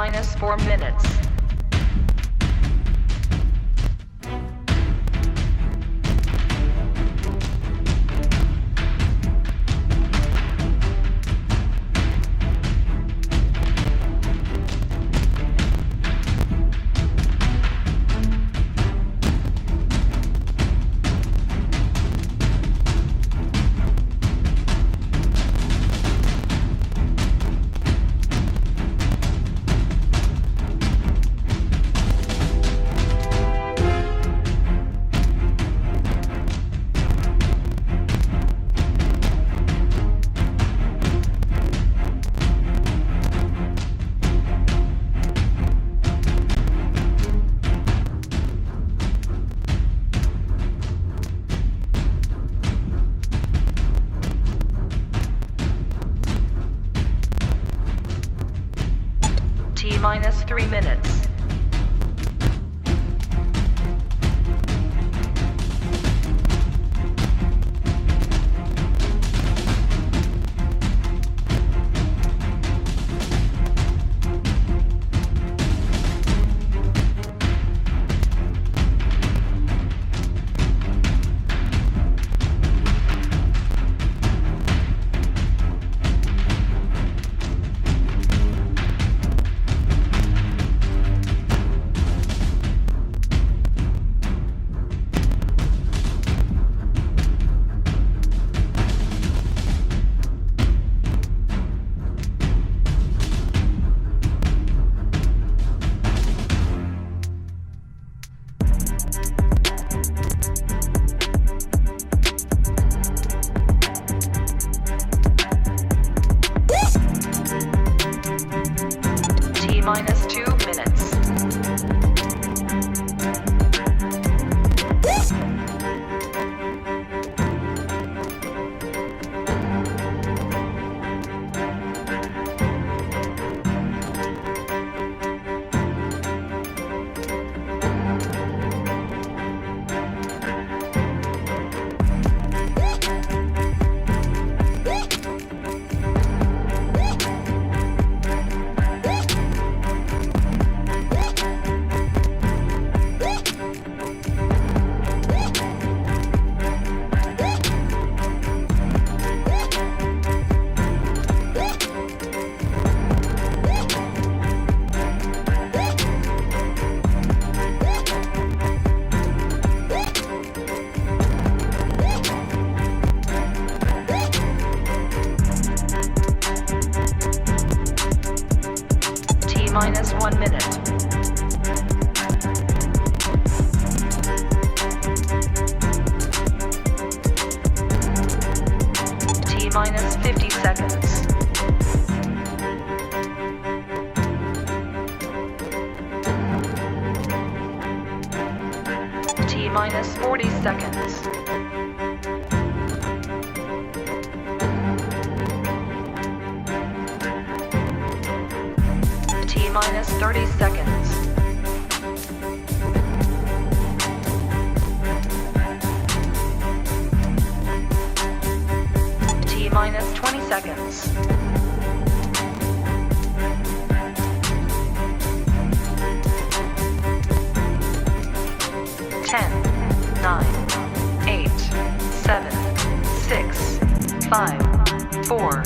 minus 4 minutes. T minus 3 minutes. T minus 2 minutes. T minus 1 minute. T minus 50 seconds. T minus 40 seconds. T minus 30 seconds. T minus 20 seconds. Ten, 9, 8, 7, 6, 5, 4,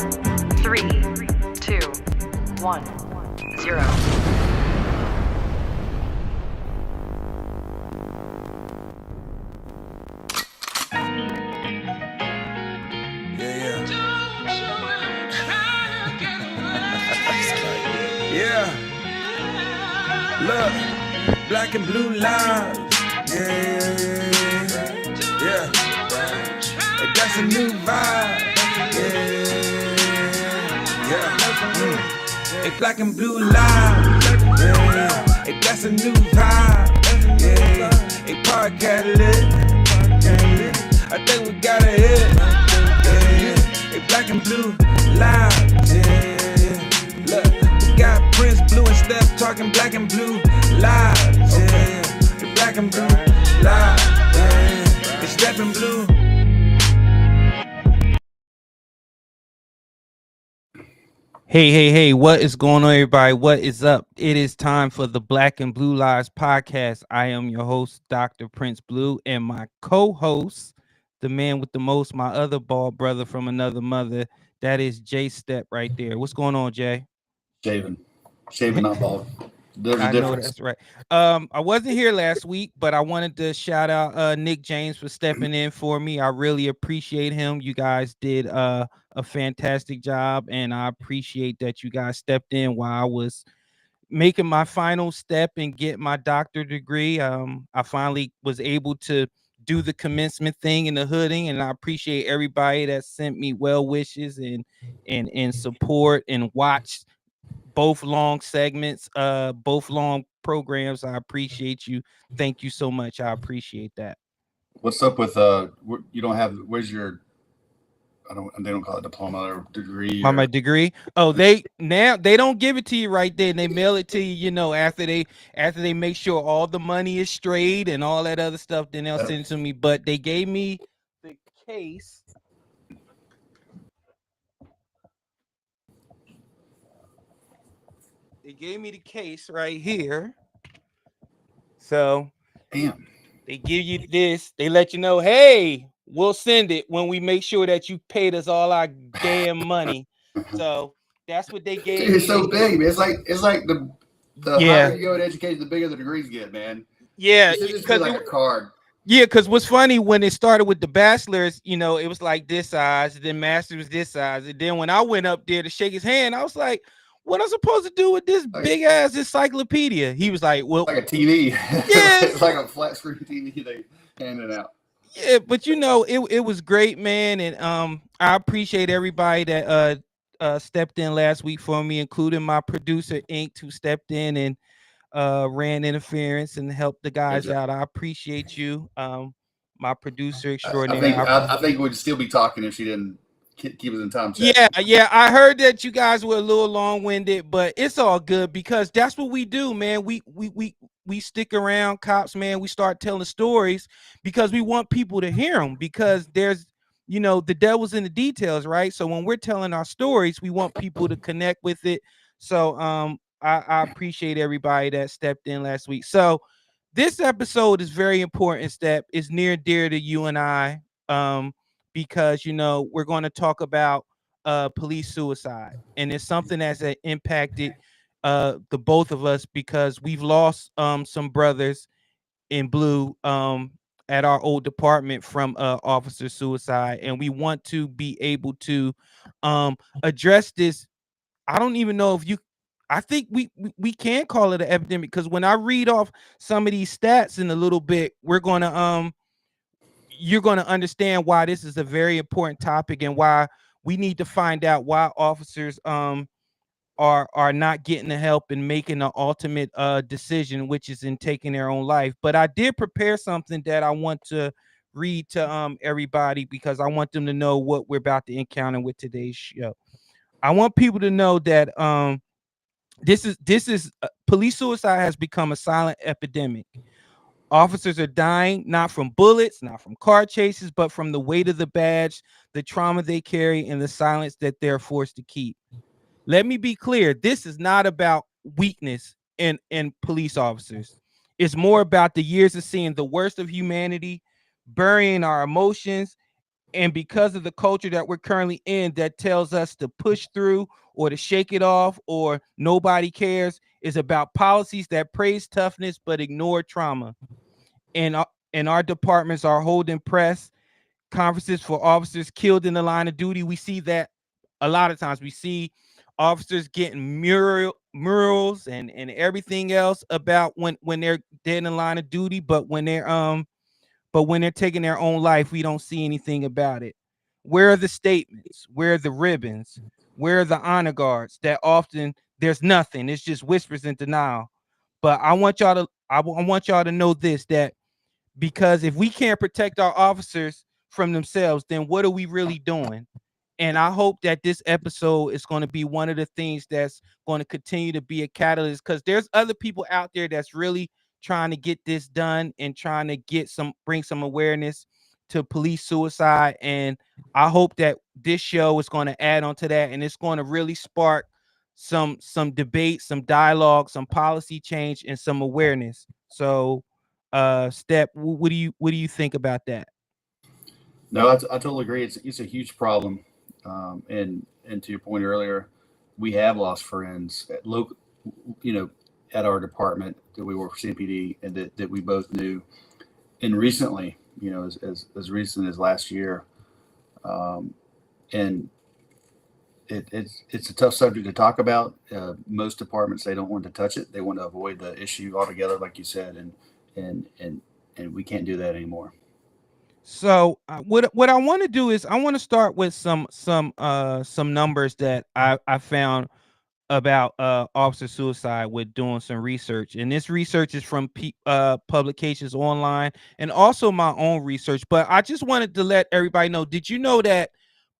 3, 2, 1, 0. Yeah, look, black and blue lines. Yeah. Hey, that's a new vibe. Yeah. Hey, black and blue lines. Yeah. Hey, that's a new vibe. Yeah. Hey, park catalyst. I think we got a hit. Yeah. Hey, black and blue lines. Yeah. Look, we got Prince Blue and Steph talking black and blue lives. Yeah. Hey, black and blue lives. Yeah. Hey, Steph and blue. Hey, what is going on, everybody? What is up? It is time for the Black and Blue Lives podcast. I am your host, Dr. Prince Blue, and my co host, the man with the most, my other bald brother from another mother. That is Jay Step right there. What's going on, Jay? Shaven. Shaven, not bald. There's a I know difference. that's right. I wasn't here last week, but I wanted to shout out Nick James for stepping in for me. I really appreciate him. You guys did a fantastic job, and I appreciate that you guys stepped in while I was making my final step and get my doctorate degree. I finally was able to do the commencement thing and the hooding, and I appreciate everybody that sent me well wishes and support and watched both long segments, both long programs. I appreciate you. Thank you so much. I appreciate that. What's up with you don't have, where's your, I don't, they don't call it diploma or degree My or degree. Oh, they don't give it to you right there. They mail it to you, after they make sure all the money is straight and all that other stuff, then they'll send it to me. But they gave me the case. They gave me the case right here. So damn. they give you this. They let you know, hey, we'll send it when we make sure that you paid us all our damn money. So that's what they Dude, gave it's me. so big, man. It's like the higher Yeah, you go in education, the bigger the degrees get, man. yeah, It should just be because like a card. because what's funny when it started with the bachelor's, it was like this size, then master was this size, and then when I went up there to shake his hand, I was like, "What am I supposed to do with this Like, big ass encyclopedia?" He was like, "Well, like a TV. yeah, It's like a flat screen TV they handing out. yeah, but it was great, man, and I appreciate everybody that stepped in last week for me, including my producer Ink, who stepped in and ran interference and helped the Good guys job. out. I appreciate you, my producer I extraordinaire. think I think we'd still be talking if she didn't keep us in time check. Yeah, I heard that you guys were a little long-winded, but it's all good because that's what we do, man. We stick around, cops, man. We start telling stories because we want people to hear them because there's the devil's in the details, right? So when we're telling our stories, we want people to connect with it. So I appreciate everybody that stepped in last week. So this episode is very important, step is near and dear to you and I. Because we're going to talk about police suicide, and it's something that's impacted the both of us because we've lost some brothers in blue at our old department from officer suicide, and we want to be able to address this. I don't even know if you I think we can call it an epidemic because when I read off some of these stats in a little bit, we're going to you're going to understand why this is a very important topic and why we need to find out why officers are not getting the help and making the ultimate decision, which is in taking their own life. But I did prepare something that I want to read to everybody because I want them to know what we're about to encounter with today's show. I want people to know that this is police suicide has become a silent epidemic. Officers are dying not from bullets, not from car chases, but from the weight of the badge, the trauma they carry, and the silence that they're forced to keep. Let me be clear, this is not about weakness in police officers. It's more about the years of seeing the worst of humanity, burying our emotions, and because of the culture that we're currently in that tells us to push through or to shake it off or nobody cares, is about policies that praise toughness but ignore trauma. And our departments are holding press conferences for officers killed in the line of duty. We see that a lot of times. We see officers getting murals and everything else about when they're dead in the line of duty, but when they're taking their own life, we don't see anything about it. Where are the statements? Where are the ribbons? Where are the honor guards? That often there's nothing. It's just whispers and denial. But I want y'all to know this, that because if we can't protect our officers from themselves, then what are we really doing? And I hope that this episode is going to be one of the things that's going to continue to be a catalyst because there's other people out there that's really trying to get this done and trying to bring some awareness to police suicide. And I hope that this show is going to add on to that and it's going to really spark some debate, some dialogue, some policy change, and some awareness. So, Step, what do you think about that? No, I totally agree. It's a huge problem, and to your point earlier, we have lost friends at local, you know, at our department that we work for CPD, and that we both knew. And recently, you know, as recent as last year, um, and it's a tough subject to talk about. Most departments, they don't want to touch it. They want to avoid the issue altogether, like you said, and and and we can't do that anymore. So, what I want to do is I want to start with some numbers that I found about officer suicide with doing some research, and this research is from publications online and also my own research. But I just wanted to let everybody know, did you know that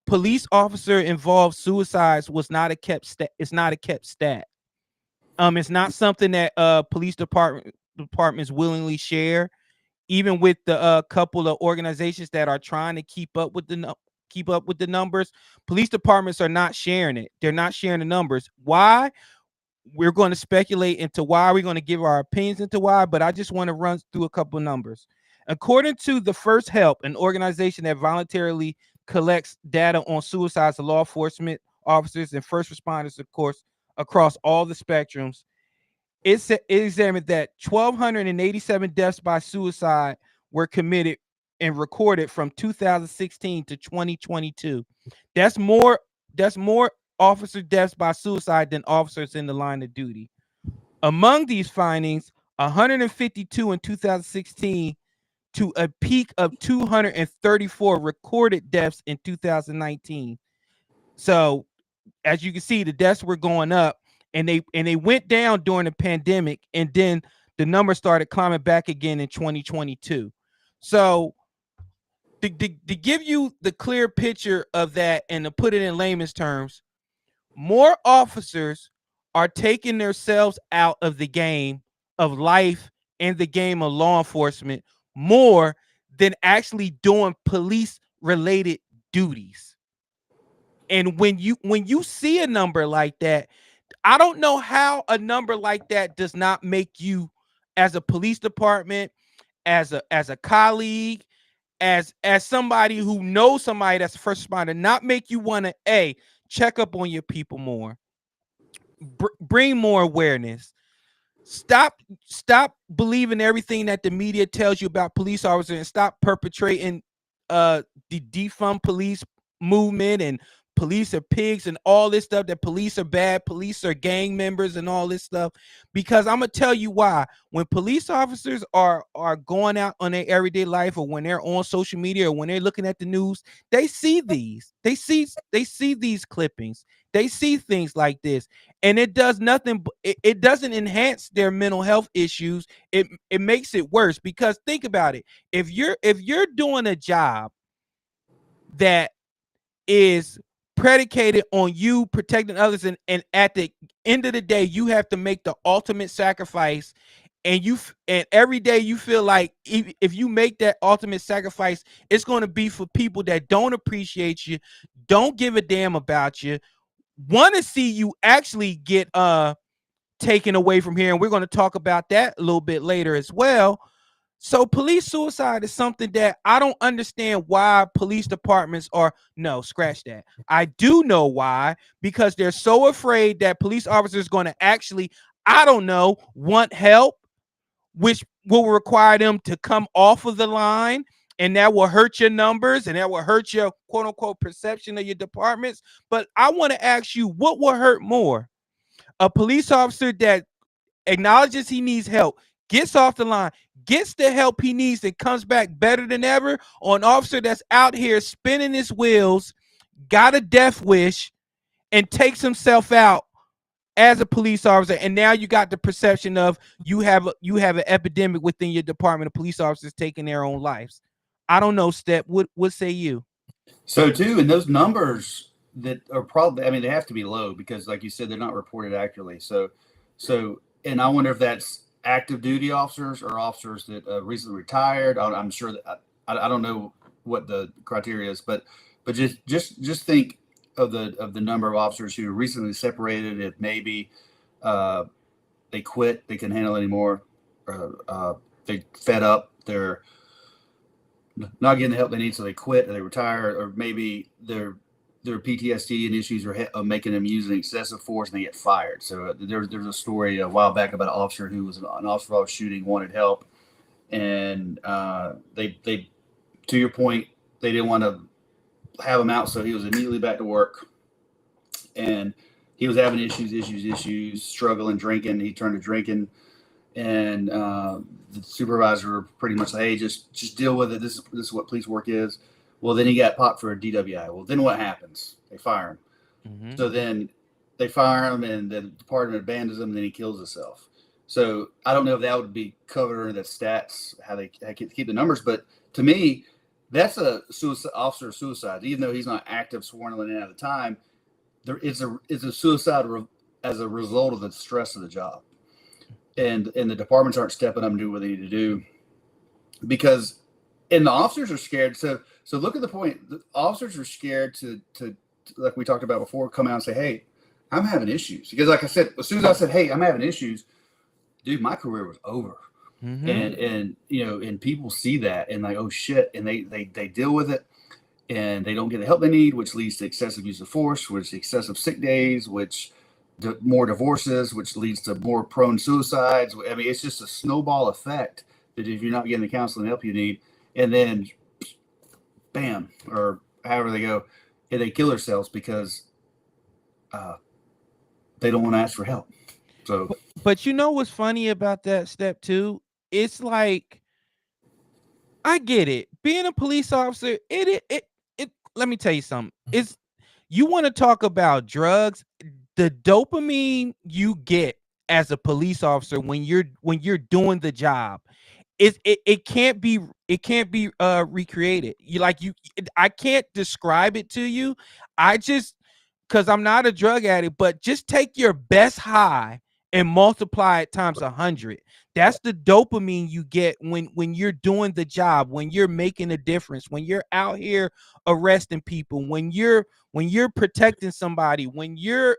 police officer involved suicides was not a kept stat? It's not a kept stat. It's not something that police departments willingly share, even with the couple of organizations that are trying to keep up with the numbers. Police departments are not sharing it. They're not sharing the numbers. Why? We're going to speculate into why. We're going to give our opinions into why, but I just want to run through a couple of numbers. According to the First Help, an organization that voluntarily collects data on suicides of law enforcement officers and first responders, of course, across all the spectrums, it examined that 1,287 deaths by suicide were committed and recorded from 2016 to 2022. That's more. That's more officer deaths by suicide than officers in the line of duty. Among these findings, 152 in 2016 to a peak of 234 recorded deaths in 2019. So, as you can see, the deaths were going up, and they went down during the pandemic, and then the numbers started climbing back again in 2022. So, to give you the clear picture of that and to put it in layman's terms, more officers are taking themselves out of the game of life and the game of law enforcement more than actually doing police related duties. And when you see a number like that, I don't know how a number like that does not make you, as a police department, as a colleague, as somebody who knows somebody that's a first responder, not make you want to check up on your people more, bring more awareness. Stop believing everything that the media tells you about police officers, and stop perpetrating the defund police movement and police are pigs and all this stuff, that police are bad, police are gang members and all this stuff. Because I'm gonna tell you why. When police officers are going out on their everyday life, or when they're on social media, or when they're looking at the news, they see these clippings, they see things like this, and it does nothing. It doesn't enhance their mental health issues. It makes it worse. Because think about it. If you're doing a job that is predicated on you protecting others, and at the end of the day you have to make the ultimate sacrifice, and every day you feel like if you make that ultimate sacrifice, it's going to be for people that don't appreciate you, don't give a damn about you, want to see you actually get taken away from here. And we're going to talk about that a little bit later as well. So police suicide is something that I don't understand why police departments are. No, scratch that. I do know why. Because they're so afraid that police officers going to actually, I don't know, want help, which will require them to come off of the line, and that will hurt your numbers, and that will hurt your quote unquote perception of your departments. But I want to ask you, what will hurt more? A police officer that acknowledges he needs help, gets off the line, gets the help he needs, and comes back better than ever, or an officer that's out here spinning his wheels, got a death wish, and takes himself out as a police officer, and now you got the perception of you have an epidemic within your department of police officers taking their own lives? I don't know, Step. What say you? So too, and those numbers that are probably, I mean, they have to be low because, like you said, they're not reported accurately. So, and I wonder if that's active duty officers or officers that recently retired. I'm sure that I don't know what the criteria is, but just think of the number of officers who recently separated, if maybe they quit, they couldn't handle it anymore, they fed up, they're not getting the help they need, so they quit or they retire, or maybe their PTSD and issues are making them use an excessive force and they get fired. So there's a story a while back about an officer who was an officer of shooting, wanted help, and they to your point, they didn't want to have him out, so he was immediately back to work, and he was having issues, struggling, drinking. He turned to drinking, and the supervisor pretty much said, hey, just deal with it. This is what police work is. Well, then he got popped for a DWI. Well, then what happens? They fire him. Mm-hmm. So then they fire him, and the department abandons him, and then he kills himself. So I don't know if that would be covered under the stats, how they keep the numbers, but to me, that's a officer suicide. Even though he's not active, sworn in and out of the time, there is a suicide as a result of the stress of the job, and the departments aren't stepping up and doing what they need to do, because the officers are scared. So look at the point. The officers are scared to like we talked about before, come out and say, hey, I'm having issues. Because like I said, as soon as I said, hey, I'm having issues, dude, my career was over. Mm-hmm. And and people see that and like, oh shit, and they deal with it, and they don't get the help they need, which leads to excessive use of force, which excessive sick days, which more divorces, which leads to more prone suicides. I mean, it's just a snowball effect that if you're not getting the counseling and help you need, and then bam, or however they go, and they kill themselves because they don't want to ask for help. So, but you know what's funny about that step too? It's like, I get it. Being a police officer, it let me tell you something. It's, you want to talk about drugs, the dopamine you get as a police officer when you're doing the job, it can't be recreated. I can't describe it to you. Because I'm not a drug addict, but just take your best high and multiply it times 100. That's the dopamine you get when you're doing the job, when you're making a difference, when you're out here arresting people, when you're protecting somebody, when you're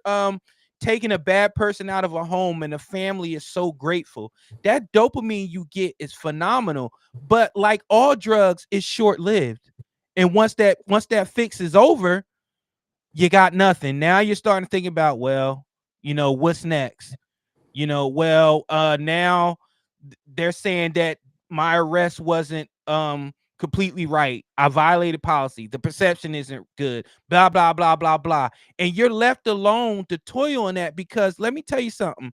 taking a bad person out of a home and the family is so grateful. That dopamine you get is phenomenal, but like all drugs, it's short-lived. And once that fix is over, you got nothing. Now you're starting to think about, well, what's next? Now they're saying that my arrest wasn't completely right. I violated policy. The perception isn't good. Blah, blah, blah, blah, blah. And you're left alone to toil on that, because let me tell you something.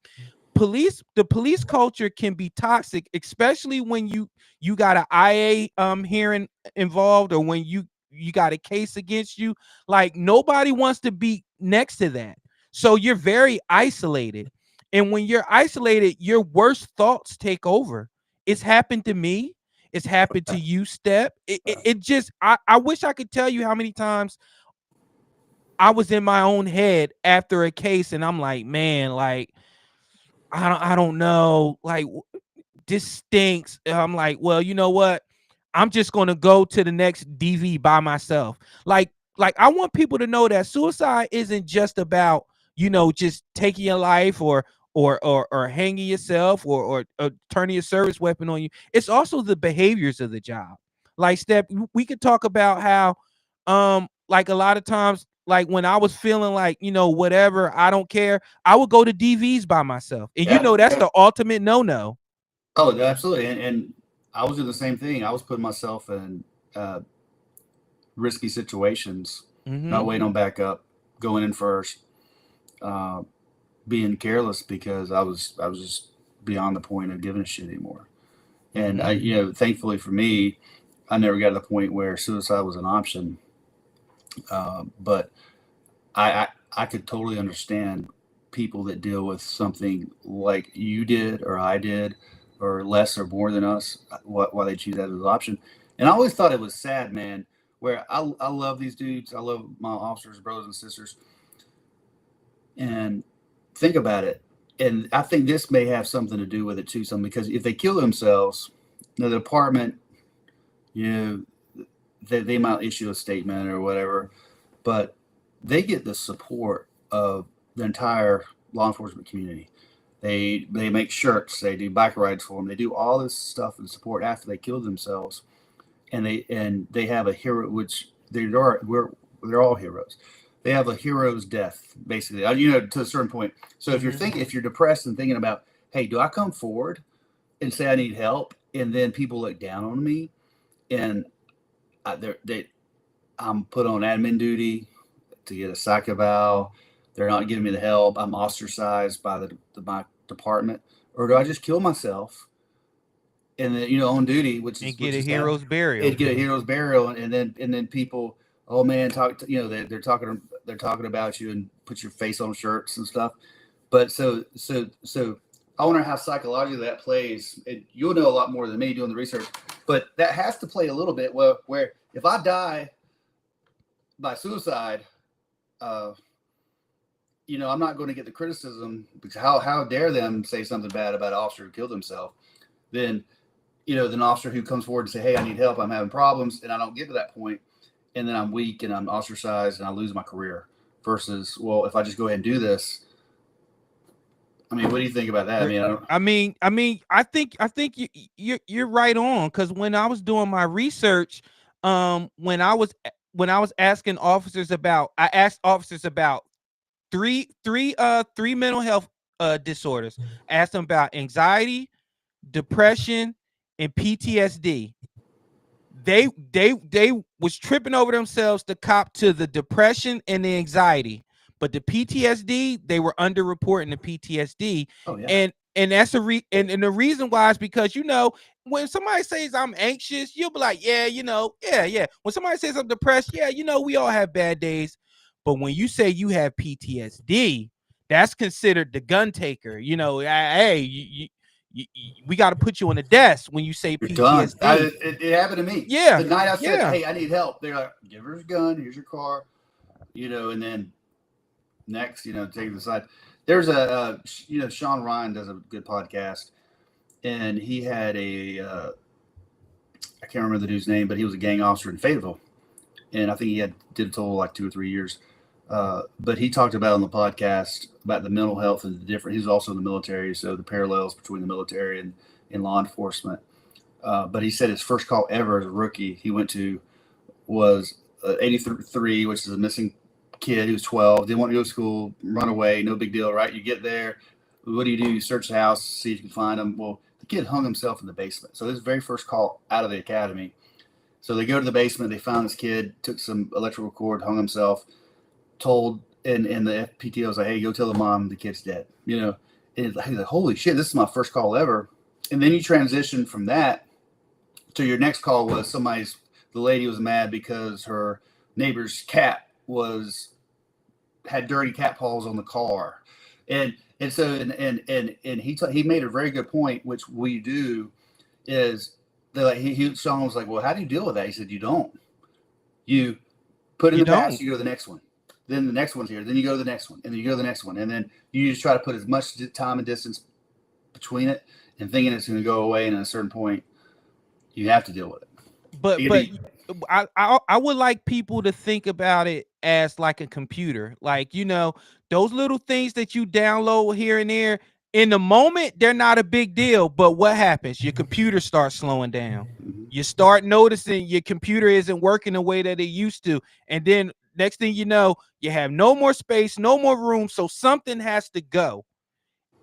The police culture can be toxic, especially when you got an IA hearing involved, or when you got a case against you. Like, nobody wants to be next to that. So you're very isolated. And when you're isolated, your worst thoughts take over. It's happened to me. It's happened to you, Step. It just, I wish I could tell you how many times I was in my own head after a case, and I'm like, man, like, I don't know, like, this stinks. I'm like, well, you know what? I'm just going to go to the next DV by myself. Like I want people to know that suicide isn't just about, just taking your life or hanging yourself or turning your service weapon on you. It's also the behaviors of the job. Like, Step, we could talk about how, like, a lot of times, like, when I was feeling like, whatever, I don't care, I would go to DVs by myself. And that's the ultimate no-no. Oh, absolutely. And I was doing the same thing. I was putting myself in risky situations, not waiting on backup, going in first, being careless because I was just beyond the point of giving a shit anymore. And I, thankfully for me, I never got to the point where suicide was an option. But I could totally understand people that deal with something like you did or I did, or less or more than us, why they choose that as an option. And I always thought it was sad, man, where I love these dudes. I love my officers, brothers and sisters. And think about it. And I think this may have something to do with it too, because if they kill themselves, the department, they might issue a statement or whatever, but they get the support of the entire law enforcement community. They make shirts, they do bike rides for them, they do all this stuff and support after they kill themselves, and they have a hero, which they're all heroes. They have a hero's death, basically, to a certain point. So if you're depressed and thinking about, hey, do I come forward and say I need help, and then people look down on me, and I'm put on admin duty to get a psych eval, they're not giving me the help, I'm ostracized by my department, or do I just kill myself and then on duty, which get a hero's burial, and then people, oh man, they're talking about you and put your face on shirts and stuff. But so I wonder how psychologically that plays. And you'll know a lot more than me doing the research, but that has to play a little bit where if I die by suicide, I'm not going to get the criticism, because how dare them say something bad about an officer who killed himself. Then, an officer who comes forward and say, hey, I need help, I'm having problems, and I don't get to that point, and then I'm weak and I'm ostracized and I lose my career, versus, well, if I just go ahead and do this. I mean, what do you think about that? I think you're right on, because when I was doing my research, when I was asking officers about, I asked officers about three mental health disorders. I asked them about anxiety, depression, and PTSD. They was tripping over themselves to cop to the depression and the anxiety, but the PTSD, they were underreporting the PTSD. Oh, yeah. And that's the reason why is because when somebody says I'm anxious, you'll be like, yeah. When somebody says I'm depressed, yeah, we all have bad days. But when you say you have PTSD, that's considered the gun taker. Hey, we got to put you on the desk when you say PTSD. It happened to me. Yeah. The night I said, hey, I need help, they're like, give her a gun, here's your car, and then next, take it aside. There's Sean Ryan does a good podcast, and he had I can't remember the dude's name, but he was a gang officer in Fayetteville, and I think he did a total like 2 or 3 years. But he talked about on the podcast about the mental health and the different. He's also in the military, so the parallels between the military and law enforcement. But he said his first call ever as a rookie he went to was 83, which is a missing kid. He was 12, didn't want to go to school, run away, no big deal, right? You get there, what do? You search the house, see if you can find him. Well, the kid hung himself in the basement. So his very first call out of the academy. So they go to the basement, they found this kid, took some electrical cord, hung himself. Told and the FPTO was like, hey, go tell the mom the kid's dead. And he's like, holy shit, this is my first call ever. And then you transition from that to your next call was the lady was mad because her neighbor's cat had dirty cat paws on the car. And so he made a very good point, which we do, is that Sean was like, well, how do you deal with that? He said, you don't. You put in the past, you go to the next one. Then the next one's here. Then you go to the next one, and then you go to the next one, and then you just try to put as much time and distance between it, and thinking it's going to go away. And at a certain point, you have to deal with it. But I would like people to think about it as like a computer, like those little things that you download here and there. In the moment, they're not a big deal, but what happens? Your computer starts slowing down. Mm-hmm. You start noticing your computer isn't working the way that it used to, and then next thing you know, you have no more space, no more room, so something has to go.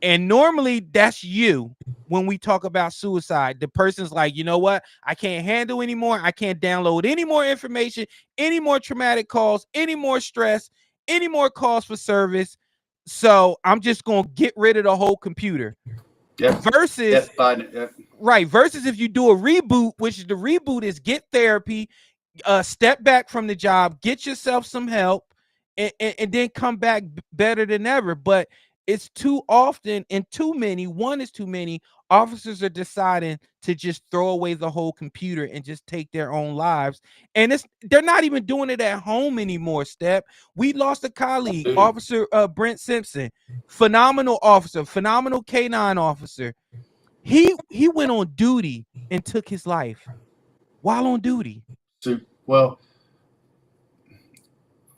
And normally that's you. When we talk about suicide, the person's like, you know what? I can't handle anymore. I can't download any more information, any more traumatic calls, any more stress, any more calls for service. So I'm just going to get rid of the whole computer. Yeah. Versus, right. Versus if you do a reboot, which the reboot is get therapy, step back from the job, get yourself some help, and then come back better than ever. But it's too often and too many officers are deciding to just throw away the whole computer and just take their own lives. And they're not even doing it at home anymore, Step. We lost a colleague, Officer Brent Simpson, phenomenal officer, phenomenal K9 officer. He went on duty and took his life while on duty. So, well,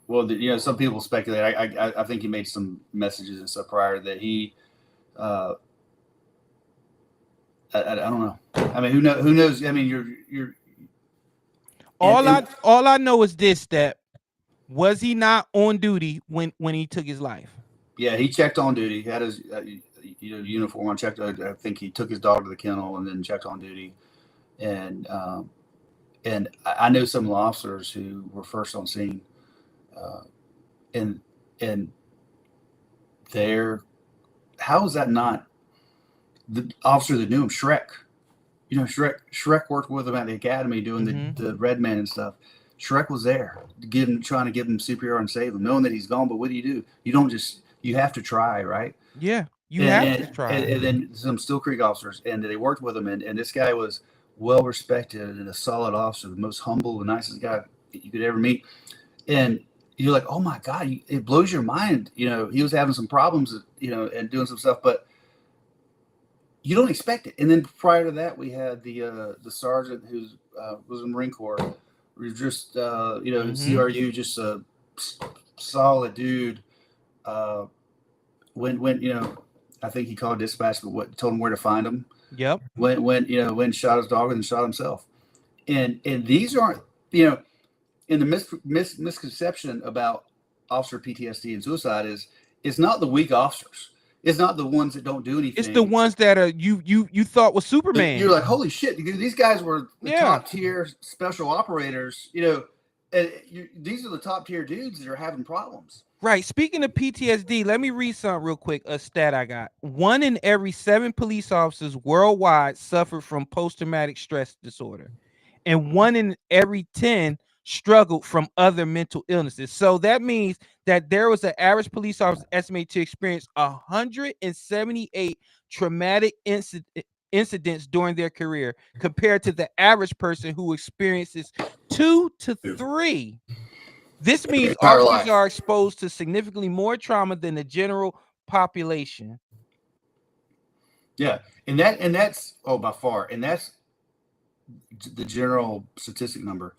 Well, some people speculate. I think he made some messages and stuff prior that he. I don't know. I mean, who knows? I mean, you're. All I know is this: that was he not on duty when he took his life? Yeah, he checked on duty. He had his uniform on. Checked. I think he took his dog to the kennel and then checked on duty, and I know some officers who were first on scene, and they're how is that not the officer that knew him, Shrek? Shrek worked with him at the academy doing the Red Man and stuff. Shrek was there, trying to give him CPR and save him, knowing that he's gone. But what do? You don't just, you have to try, right? Yeah, you have to try. And then some Still Creek officers, and they worked with him. And this guy was well respected and a solid officer, the most humble, the nicest guy you could ever meet. And you're like, oh my God, it blows your mind. He was having some problems, and doing some stuff, but you don't expect it. And then prior to that, we had the sergeant who was in the Marine Corps. We were just, CRU, just a solid dude. When I think he called dispatch, but told him where to find him. Yep. When shot his dog and then shot himself. And these aren't, in the misconception about officer PTSD and suicide is it's not the weak officers. It's not the ones that don't do anything. It's the ones that are you thought was Superman. You're like, holy shit! These guys were the top tier special operators. And these are the top tier dudes that are having problems. Right. Speaking of PTSD, let me read something real quick. A stat I got: 1 in every 7 police officers worldwide suffered from post-traumatic stress disorder, and 1 in every 10 struggled from other mental illnesses. So that means that there was an average police officer estimated to experience 178 traumatic incidents during their career, compared to the average person who experiences 2 to 3. This means officers are exposed to significantly more trauma than the general population. Yeah, and that's by far, and that's the general statistic number.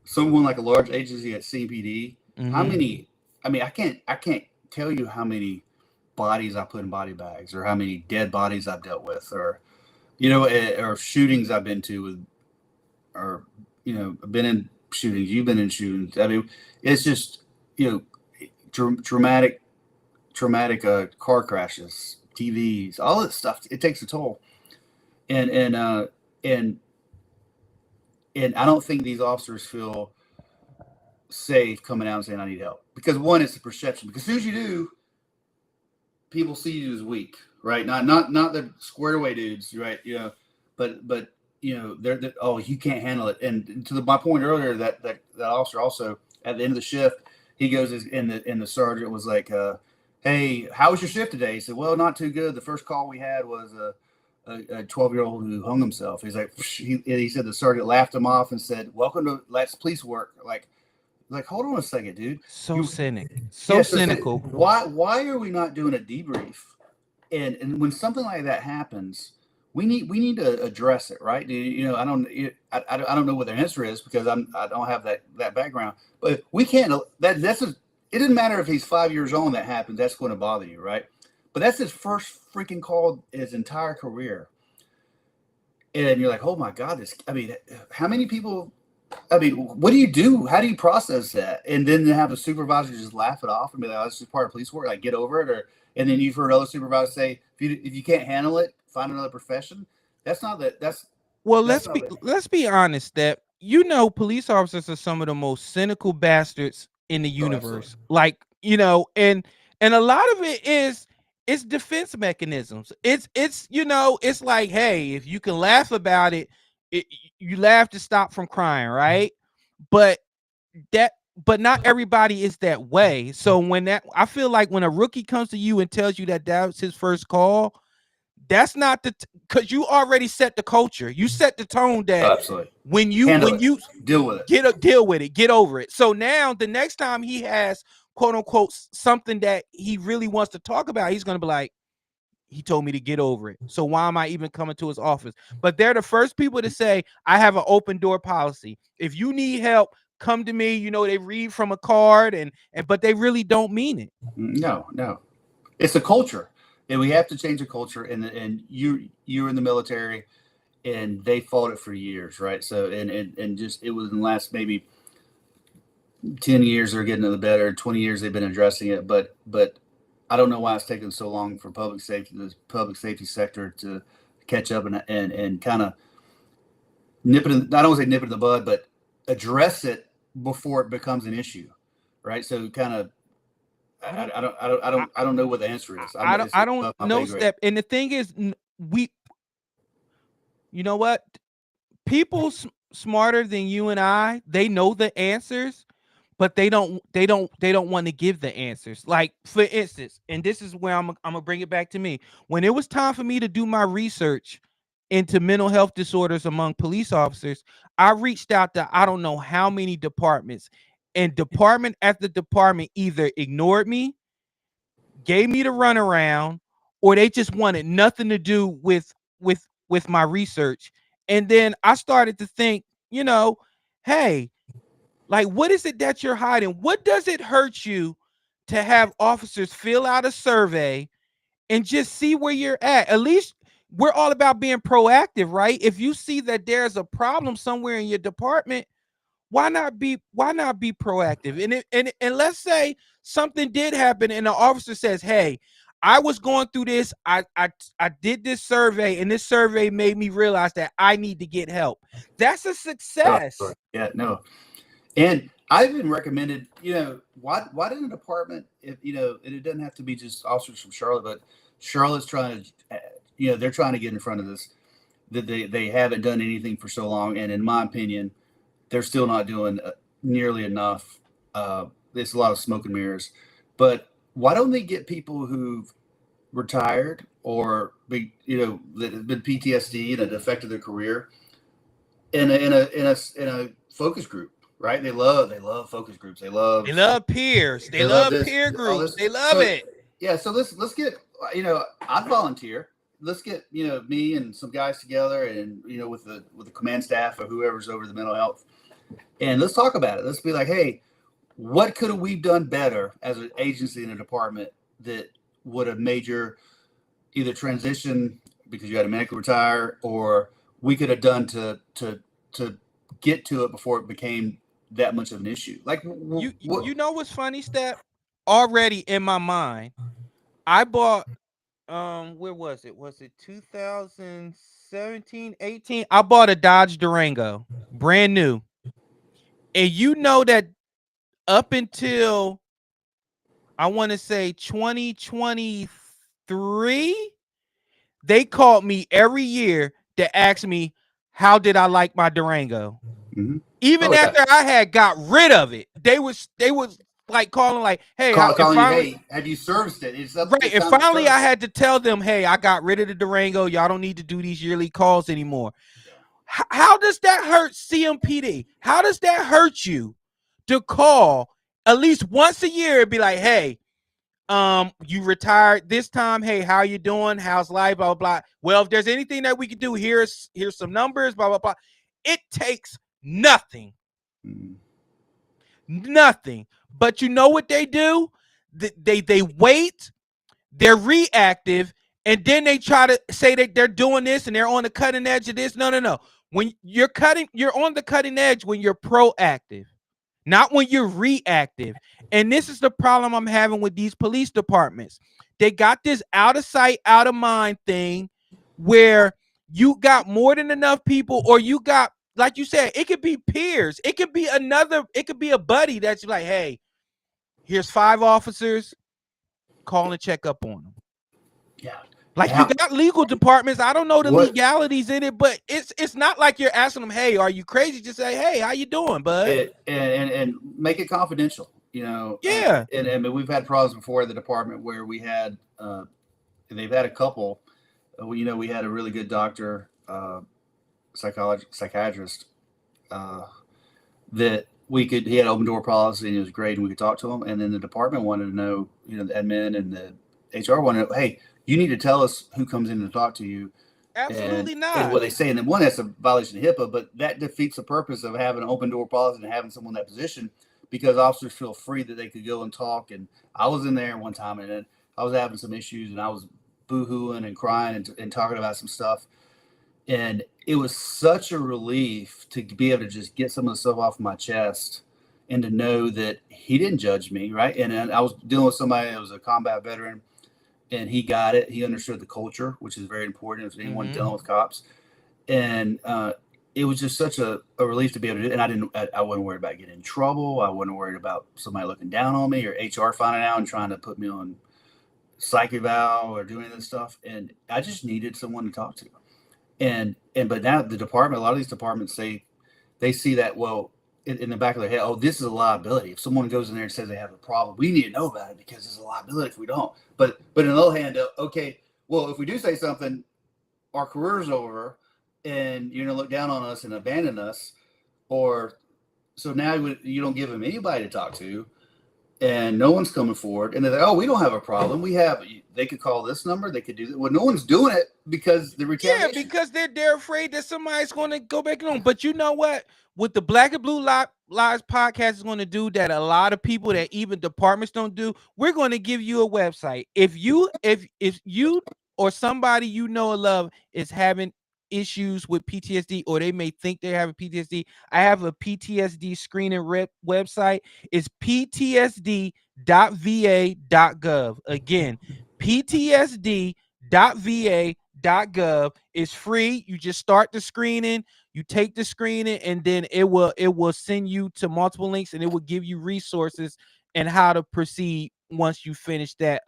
Someone like a large agency at CPD, how many? I mean, I can't tell you how many bodies I put in body bags, or how many dead bodies I've dealt with, or or shootings I've been to, with, or I've been in shootings. You've been in shootings. I mean, it's just traumatic car crashes, TVs, all that stuff. It takes a toll, and I don't think these officers feel safe coming out and saying, I need help. Because one, it's the perception. Because as soon as you do, people see you as weak, right? Not the squared away dudes, right? But they're oh, you can't handle it. And to my point earlier, that officer also at the end of the shift, he goes and the sergeant was like, hey, how was your shift today? He said, well, not too good. The first call we had was a 12-year-old who hung himself. He's like, he said the sergeant laughed him off and said, welcome to Let's Police Work. Like, hold on a second, dude. Cynical. Why are we not doing a debrief? And when something like that happens, we need to address it, right? I don't know what the answer is, because I don't have that background. But we can't. It doesn't matter if he's 5 years old and that happens. That's going to bother you, right? But that's his first freaking call his entire career. And you're like, oh my God, how many people, what do you do? How do you process that? And then to have a supervisor just laugh it off and be like, oh, that's just part of police work, like get over it. And then you've heard other supervisors say, if you can't handle it, find another profession. That's not that. Let's be honest that, police officers are some of the most cynical bastards in the universe. And a lot of it is, it's defense mechanisms. It's like, hey, if you can laugh about it, you laugh to stop from crying, right? But not everybody is that way. So I feel like when a rookie comes to you and tells you that that's his first call, that's not because you already set the culture. You set the tone that absolutely. when you deal with it, deal with it, get over it. So now the next time he has, quote unquote, something that he really wants to talk about, he's going to be like, he told me to get over it. So why am I even coming to his office? But they're the first people to say, I have an open door policy. If you need help, come to me, they read from a card and but they really don't mean it. No. It's a culture, and we have to change the culture. And you're in the military, and they fought it for years, right? So and just it was in the last maybe 10 years they're getting to the better. 20 years they've been addressing it, but I don't know why it's taken so long for the public safety sector to catch up and kind of nip it. I don't want to say nip it in the bud, but address it before it becomes an issue, right? So kind of. I don't know what the answer is. I don't know, Step. And the thing is, you know what? People smarter than you and I, they know the answers, but they don't want to give the answers. Like, for instance, and this is where I'm gonna bring it back to me. When it was time for me to do my research into mental health disorders among police officers, I reached out to I don't know how many departments, and department after department either ignored me, gave me the runaround, or they just wanted nothing to do with my research. And then I started to think, hey, like, what is it that you're hiding? What does it hurt you to have officers fill out a survey and just see where you're at? At least we're all about being proactive, right? If you see that there's a problem somewhere in your department, why not be proactive? And let's say something did happen and the officer says, hey, I was going through this, I did this survey, and this survey made me realize that I need to get help. That's a success. Yeah, no. And I've been recommended, why didn't a department, if and it doesn't have to be just officers from Charlotte, but Charlotte's trying to, they're trying to get in front of this, that they haven't done anything for so long. And in my opinion, they're still not doing nearly enough. There's a lot of smoke and mirrors, but why don't they get people who've retired or that have been PTSD and it affected their career in a focus group, right? They love focus groups. They love peers. They love peer groups. They love it. Yeah. So let's get, I'd volunteer. Let's get, me and some guys together and, with the command staff or whoever's over the mental health. And let's talk about it. Let's be like, hey, what could have we done better as an agency in a department that would have made your either transition because you had to medically retire, or we could have done to get to it before it became that much of an issue? Like, you know what's funny, Step? Already in my mind, I bought where was it? Was it 2017, 18? I bought a Dodge Durango, brand new. And that up until I want to say 2023, they called me every year to ask me how did I like my Durango. Mm-hmm. Even after I had got rid of it, they was like calling like, hey, hey, have you serviced it? Right. And finally I had to tell them, hey, I got rid of the Durango. Y'all don't need to do these yearly calls anymore. How does that hurt CMPD? How does that hurt you to call at least once a year and be like, hey, you retired this time. Hey, how you doing? How's life? Blah, blah, blah. Well, if there's anything that we could do, here's some numbers, blah, blah, blah. It takes nothing. Nothing. But you know what they do? They wait, they're reactive, and then they try to say that they're doing this and they're on the cutting edge of this. No. When you're on the cutting edge when you're proactive, not when you're reactive. And this is the problem I'm having with these police departments. They got this out of sight, out of mind thing where you got more than enough people, or you got, like you said, it could be peers. It could be a buddy that's like, hey, here's 5 officers, call and check up on them. Yeah. Like, you got legal departments. I don't know the legalities in it, but it's not like you're asking them, hey, are you crazy? Just say, hey, how you doing, bud? And make it confidential, Yeah. And we've had problems before in the department where we had, they've had a couple, we had a really good doctor, psychiatrist, that he had open door policy and it was great and we could talk to him. And then the department wanted to know, the admin and the HR wanted to know, hey, you need to tell us who comes in to talk to you. Absolutely and not. what they say, and then one, that's a violation of HIPAA, but that defeats the purpose of having an open door policy and having someone in that position, because officers feel free that they could go and talk. And I was in there one time, and then I was having some issues, and I was boo-hooing and crying and talking about some stuff. And it was such a relief to be able to just get some of the stuff off my chest and to know that he didn't judge me, right? And I was dealing with somebody that was a combat veteran, and he got it. He understood the culture, which is very important if anyone dealing with cops. And it was just such a relief to be able to do it. And I wasn't worried about getting in trouble. I wasn't worried about somebody looking down on me or HR finding out and trying to put me on psych eval or doing this stuff. And I just needed someone to talk to. But now the department, a lot of these departments they see that, well, in the back of their head, oh, this is a liability. If someone goes in there and says they have a problem, we need to know about it because it's a liability if we don't. But on the other hand, okay, well, if we do say something, our career's over, and you're gonna look down on us and abandon us, or so now you don't give them anybody to talk to, and no one's coming forward, and they're like, oh, we don't have a problem. They could call this number. They could do that. Well, no one's doing it because the retaliation. Yeah, because they're afraid that somebody's going to go back on. But you know what? What the Black and Blue Lives podcast is going to do that a lot of people that even departments don't do, we're going to give you a website. If you or somebody you know or love is having issues with PTSD, or they may think they're having PTSD, I have a PTSD screening website. It's ptsd.va.gov. Again, ptsd.va.gov. It's free. You just start the screening, you take the screening, and then it will send you to multiple links, and it will give you resources and how to proceed once you finish that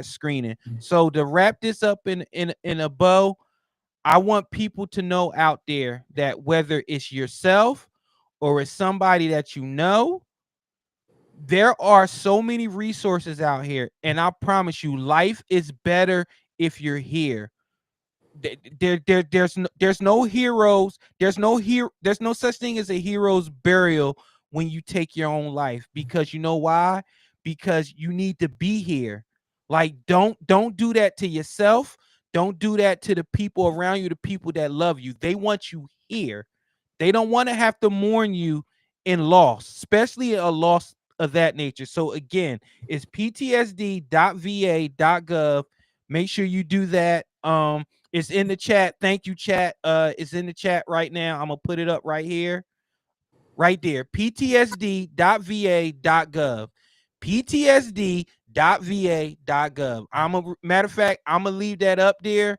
screening. So to wrap this up in a bow, I want people to know out there that whether it's yourself or it's somebody that you know, there are so many resources out here, and I promise you, life is better if you're here. There's no heroes. There's no such thing as a hero's burial when you take your own life, because you know why? Because you need to be here. Like, don't do that to yourself. Don't do that to the people around you, the people that love you. They want you here. They don't want to have to mourn you in loss, especially a loss of that nature. So again, it's ptsd.va.gov. Make sure you do that. It's in the chat. Thank you, chat. It's in the chat right now. I'm gonna put it up right here, right there. ptsd.va.gov. ptsd.va.gov. Matter of fact, I'm gonna leave that up there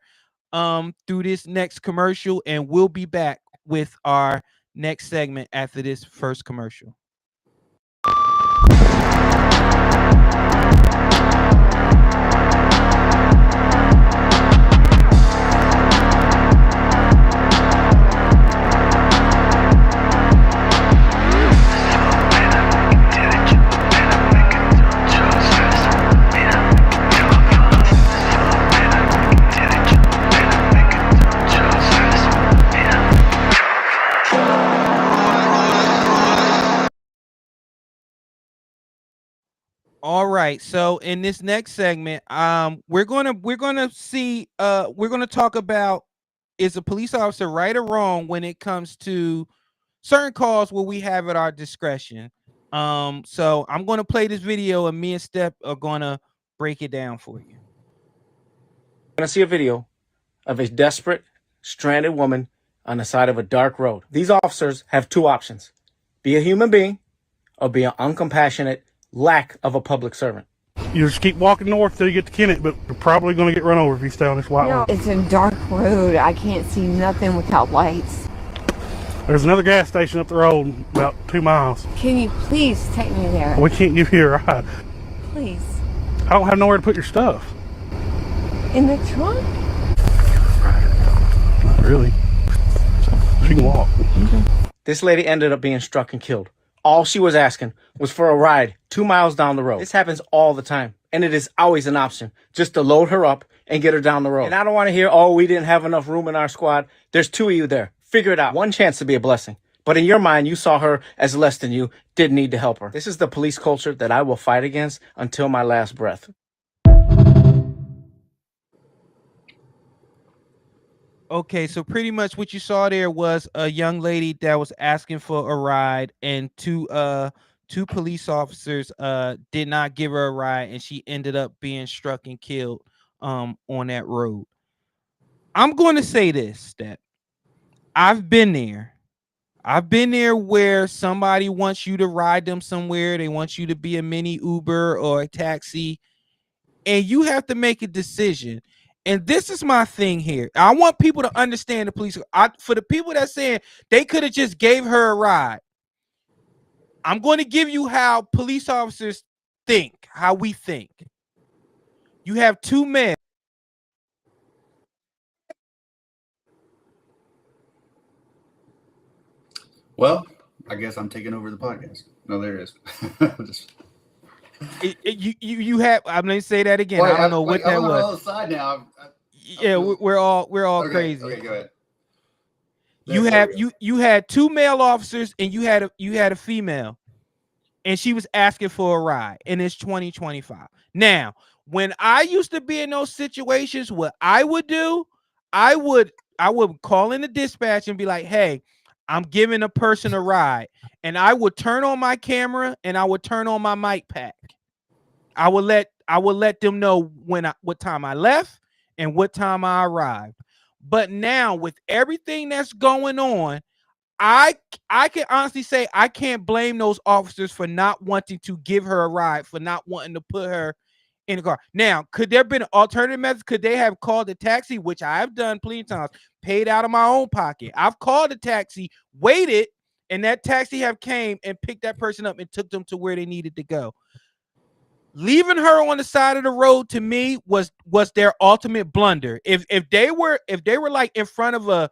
through this next commercial, and we'll be back with our next segment after this first commercial. All right. So in this next segment, we're gonna talk about, is a police officer right or wrong when it comes to certain calls where we have at our discretion. So I'm gonna play this video, and me and Steph are gonna break it down for you. You're gonna see a video of a desperate, stranded woman on the side of a dark road. These officers have two options: be a human being or be an uncompassionate lack of a public servant. You just keep walking north till you get to Kennett, but you're probably going to get run over if you stay on this white line. It's a dark road. I can't see nothing without lights. There's another gas station up the road about 2 miles. Can you please take me there? We can't give you a ride. Please. I don't have nowhere to put your stuff. In the trunk? Not really. She can walk. This lady ended up being struck and killed. All she was asking was for a ride 2 miles down the road. This happens all the time, and it is always an option just to load her up and get her down the road. And I don't want to hear, oh, we didn't have enough room in our squad. There's two of you there. Figure it out. One chance to be a blessing. But in your mind, you saw her as less than you, didn't need to help her. This is the police culture that I will fight against until my last breath. Okay, so pretty much what you saw there was a young lady that was asking for a ride, and two police officers did not give her a ride, and she ended up being struck and killed on that road. I'm going to say this, that I've been there. I've been there where somebody wants you to ride them somewhere. They want you to be a mini Uber or a taxi, and you have to make a decision. And this is my thing here. I want people to understand the police. For the people that saying they could have just gave her a ride, I'm going to give you how police officers think, how we think. You have two men. Well, I guess I'm taking over the podcast. No, there it is. Just, You have. I'm going to say that again. wait, I don't know what that I'm on the was. other side now. Yeah, we're all Okay, crazy. Okay, go ahead. You had two male officers and you had a female, and she was asking for a ride, and it's 2025. Now, when I used to be in those situations, what I would do, I would call in the dispatch and be like, "Hey, I'm giving a person a ride," and I would turn on my camera and I would turn on my mic pack. I would let them know what time I left and what time I arrived. But now with everything that's going on, I can honestly say I can't blame those officers for not wanting to give her a ride, for not wanting to put her in the car. Now, could there have been alternative methods? Could they have called a taxi, which I have done plenty of times, paid out of my own pocket? I've called a taxi, waited, and that taxi have came and picked that person up and took them to where they needed to go. Leaving her on the side of the road to me was their ultimate blunder. If they were like in front of a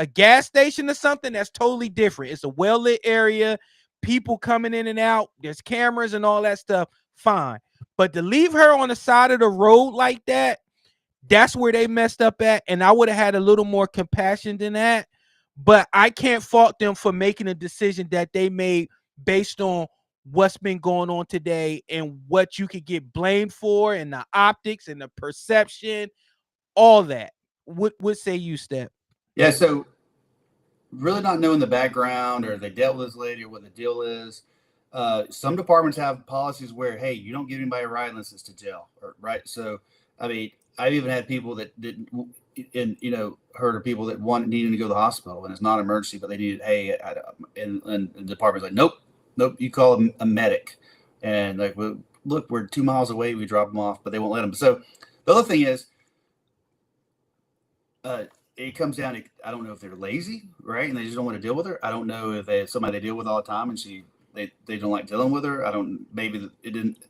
gas station or something, that's totally different. It's a well-lit area, people coming in and out, there's cameras and all that stuff, fine. But to leave her on the side of the road like that, that's where they messed up at, and I would have had a little more compassion than that. But I can't fault them for making a decision that they made based on what's been going on today and what you could get blamed for and the optics and the perception, all that. What say you, Step? Yeah, so really not knowing the background or they dealt with this lady or what the deal is. Some departments have policies where, hey, you don't give anybody a ride unless it's to jail, right? So, I mean, I've even had people that didn't, and heard of people that needing to go to the hospital and it's not an emergency, but they needed, hey, and the department's like, nope, you call a medic, and like, well, look, we're 2 miles away, we drop them off, but they won't let them. So the other thing is, it comes down to, I don't know if they're lazy, right, and they just don't want to deal with her. I don't know if they somebody they deal with all the time and they don't like dealing with her. I don't, maybe it didn't.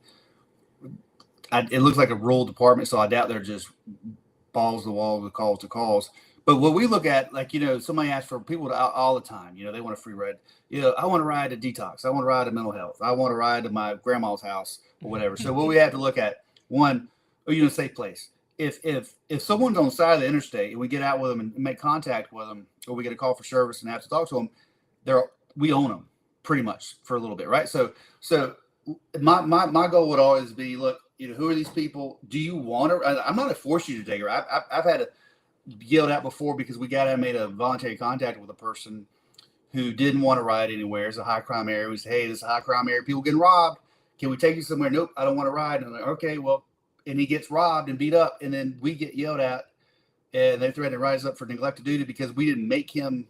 It looks like a rural department, so I doubt they're just balls to the wall with calls to calls. But what we look at, like, somebody asks for people all the time. They want a free ride. I want to ride to detox. I want to ride to mental health. I want to ride to my grandma's house or whatever. So what we have to look at, one, are you in a safe place? If someone's on the side of the interstate and we get out with them and make contact with them, or we get a call for service and have to talk to them, we own them pretty much for a little bit, right? So my goal would always be, look, who are these people? Do you want to? I'm not going to force you to take her. I've had to yelled out before because we made a voluntary contact with a person who didn't want to ride anywhere. It's a high crime area. We say, hey, this is a high crime area. People getting robbed. Can we take you somewhere? Nope, I don't want to ride. And I'm like, okay, well. And he gets robbed and beat up, and then we get yelled at, and they threaten to rise up for neglect of duty because we didn't make him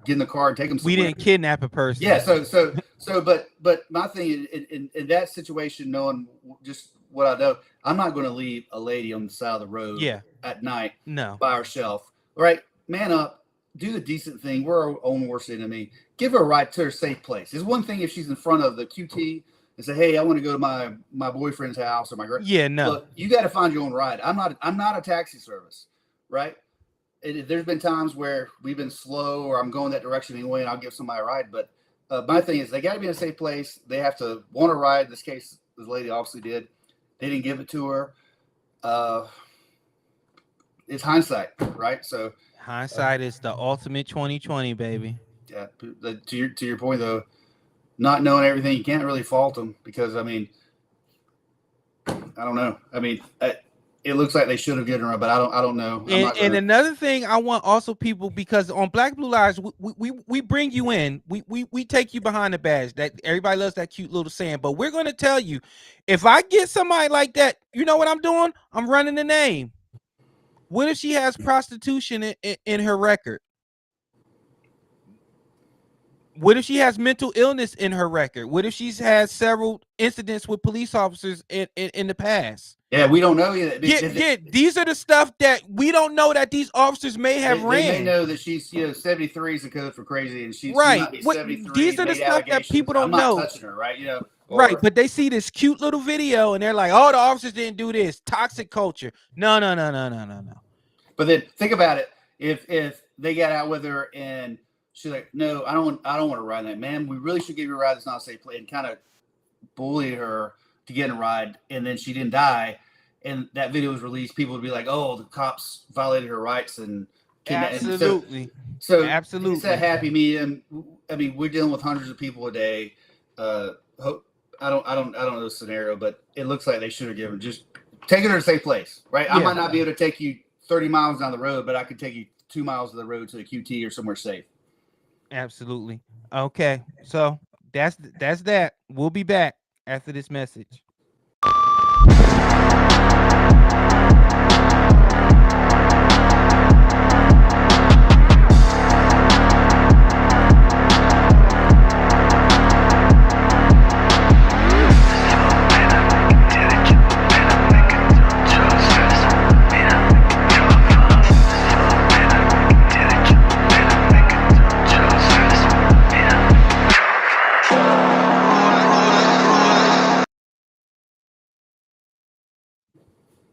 get in the car and take him somewhere. We didn't kidnap a person. Yeah. But my thing in that situation, knowing just what I know, I'm not going to leave a lady on the side of the road at night by herself. All right, man up, do the decent thing. We're our own worst enemy. Give her a ride to her safe place. It's one thing if she's in front of the QT and say, hey, I want to go to my boyfriend's house or my Look, you got to find your own ride. I'm not a taxi service, right? There's been times where we've been slow or I'm going that direction anyway, and I'll give somebody a ride. But my thing is they got to be in a safe place. They have to want to ride. In this case, this lady obviously did. They didn't give it to her. It's hindsight, right? So hindsight is the ultimate 2020, baby. Yeah. To your point though, not knowing everything, you can't really fault them because I don't know. it looks like they should have given her, but I don't know. And another thing I want also people, because on Black Blue Lives, we bring you in, we take you behind the badge. That everybody loves that cute little saying, but we're going to tell you, if I get somebody like that, you know what I'm doing? I'm running the name. What if she has prostitution in her record? What if she has mental illness in her record? What if she's had several incidents with police officers in the past? Yeah, we don't know yet. These are the stuff that we don't know that these officers may have ran. They may know that she's 73 is the code for crazy, and she's right. She might be 73. These are the stuff that people don't know. I'm not touching her, right? Right, but they see this cute little video and they're like, "Oh, the officers didn't do this. Toxic culture." No. But then think about it. If they got out with her and she's like, "No, I don't want to ride that, man. We really should give you a ride that's not a safe play," and kind of bully her to get in a ride, and then she didn't die, and that video was released, people would be like, "Oh, the cops violated her rights," and absolutely. So absolutely, it's that happy medium. I mean, we're dealing with hundreds of people a day. I don't know the scenario, but it looks like they should have given just taking her to a safe place, right? I might not be able to take you 30 miles down the road, but I could take you 2 miles of the road to a QT or somewhere safe. Absolutely. Okay, so that's that. We'll be back after this message.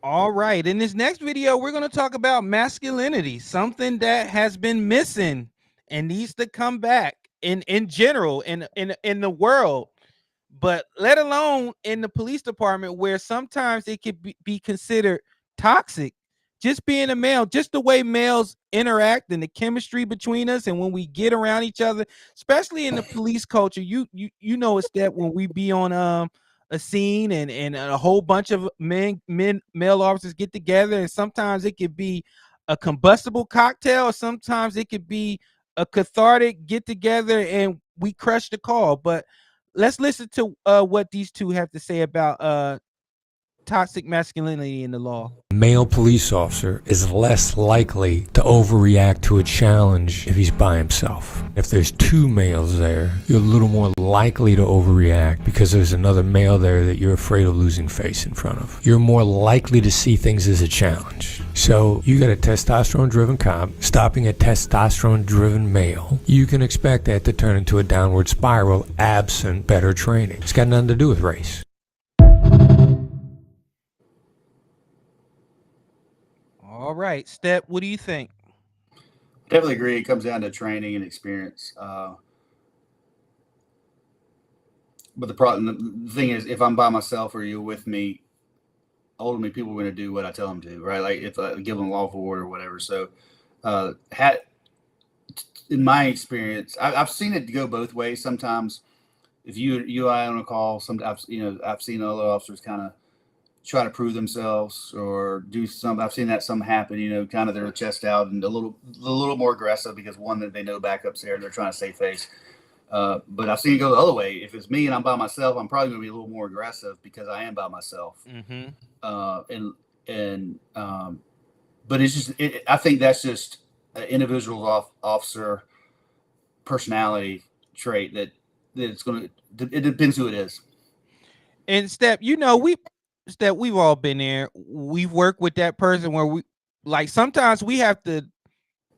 All right, in this next video, we're going to talk about masculinity, something that has been missing and needs to come back in general in the world, but let alone in the police department, where sometimes it could be considered toxic. Just being a male, just the way males interact and the chemistry between us, and when we get around each other, especially in the police culture, you know it's that when we be on a scene and a whole bunch of male officers get together, and sometimes it could be a combustible cocktail, or sometimes it could be a cathartic get together and we crush the call. But let's listen to what these two have to say about toxic masculinity in the law. Male police officer is less likely to overreact to a challenge if he's by himself. If there's two males there, you're a little more likely to overreact because there's another male there that you're afraid of losing face in front of. You're more likely to see things as a challenge. So you got a testosterone-driven cop stopping a testosterone-driven male. You can expect that to turn into a downward spiral absent better training. It's got nothing to do with race. All right, Step, what do you think? Definitely agree. It comes down to training and experience. But the thing is, if I'm by myself or you're with me, ultimately people are going to do what I tell them to, right? Like if I give them lawful order or whatever. So, in my experience, I've seen it go both ways. Sometimes, if you I on a call, sometimes I've seen other officers kind of try to prove themselves or do some. I've seen that some happen, kind of their chest out and a little more aggressive because one, that they know backup's there and they're trying to save face. But I've seen it go the other way. If it's me and I'm by myself, I'm probably going to be a little more aggressive because I am by myself. Mm-hmm. But it's just, I think that's just an individual officer personality trait that it's going to, it depends who it is. And Step, we've all been there. We've worked with that person where we, like, sometimes we have to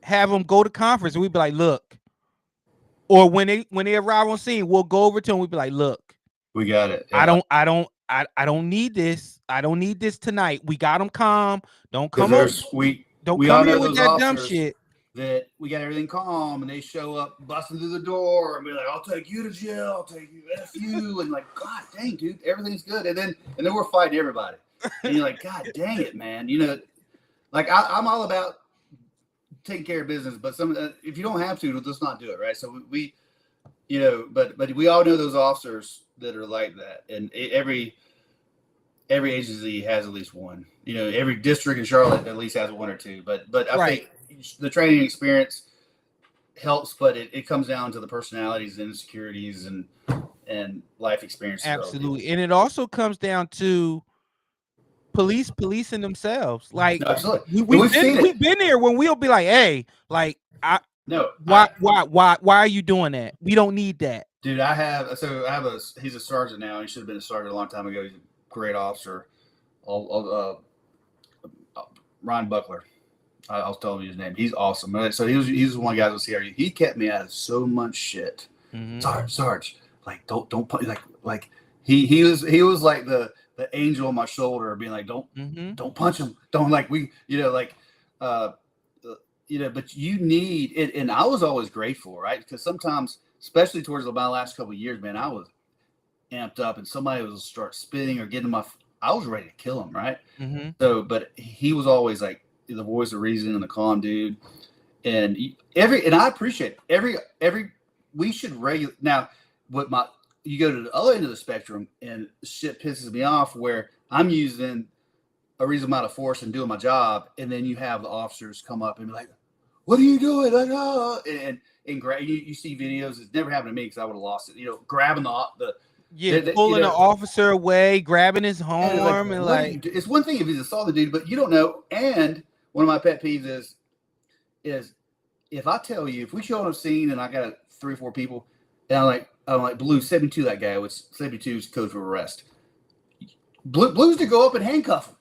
have them go to conference and we'd be like, look, or when they arrive on scene, we'll go over to them. We'd be like, look, we got it. Yeah. I don't need this. I don't need this tonight. We got them calm. Don't come over. Don't come here with that dumb shit. That we got everything calm and they show up busting through the door and be like, I'll take you to jail, I'll take you, F you, and like, God dang, dude, everything's good. And then we're fighting everybody. And you're like, God dang it, man. Like I'm all about taking care of business, but if you don't have to, let's not do it, right? So we but we all know those officers that are like that. And every agency has at least one. You know, every district in Charlotte at least has one or two. But I think the training experience helps, but it comes down to the personalities and insecurities and life experiences. Absolutely. And it also comes down to policing themselves. Like, no, absolutely. we've been there when we'll be like, hey, like, why are you doing that? We don't need that. Dude, he's a sergeant now. He should have been a sergeant a long time ago. He's a great officer. Ron Buckler. I'll tell you his name. He's awesome. So he's one of the guys with CRU. He kept me out of so much shit. Mm-hmm. Sarge, like don't like he was like the angel on my shoulder, being like, don't punch him. Don't but you need it. And I was always grateful, right? Because sometimes, especially towards my last couple of years, man, I was amped up and somebody was start spitting or getting I was ready to kill him, right? Mm-hmm. So, but he was always like the voice of reason and the calm dude. And I appreciate every we should regulate now. You go to the other end of the spectrum and shit pisses me off where I'm using a reasonable amount of force and doing my job, and then you have the officers come up and be like, "What are you doing?" Like, oh, and you see videos. It's never happened to me because I would have lost it. You know, grabbing pulling the officer away, grabbing his arm, and like it's one thing if he's assaulting the dude, but you don't know. And one of my pet peeves is if I tell you, if we show on a scene and I got 3 or 4 people, and I'm like, Blue, 72 that guy, which 72 is code for arrest. Blue's to go up and handcuff him.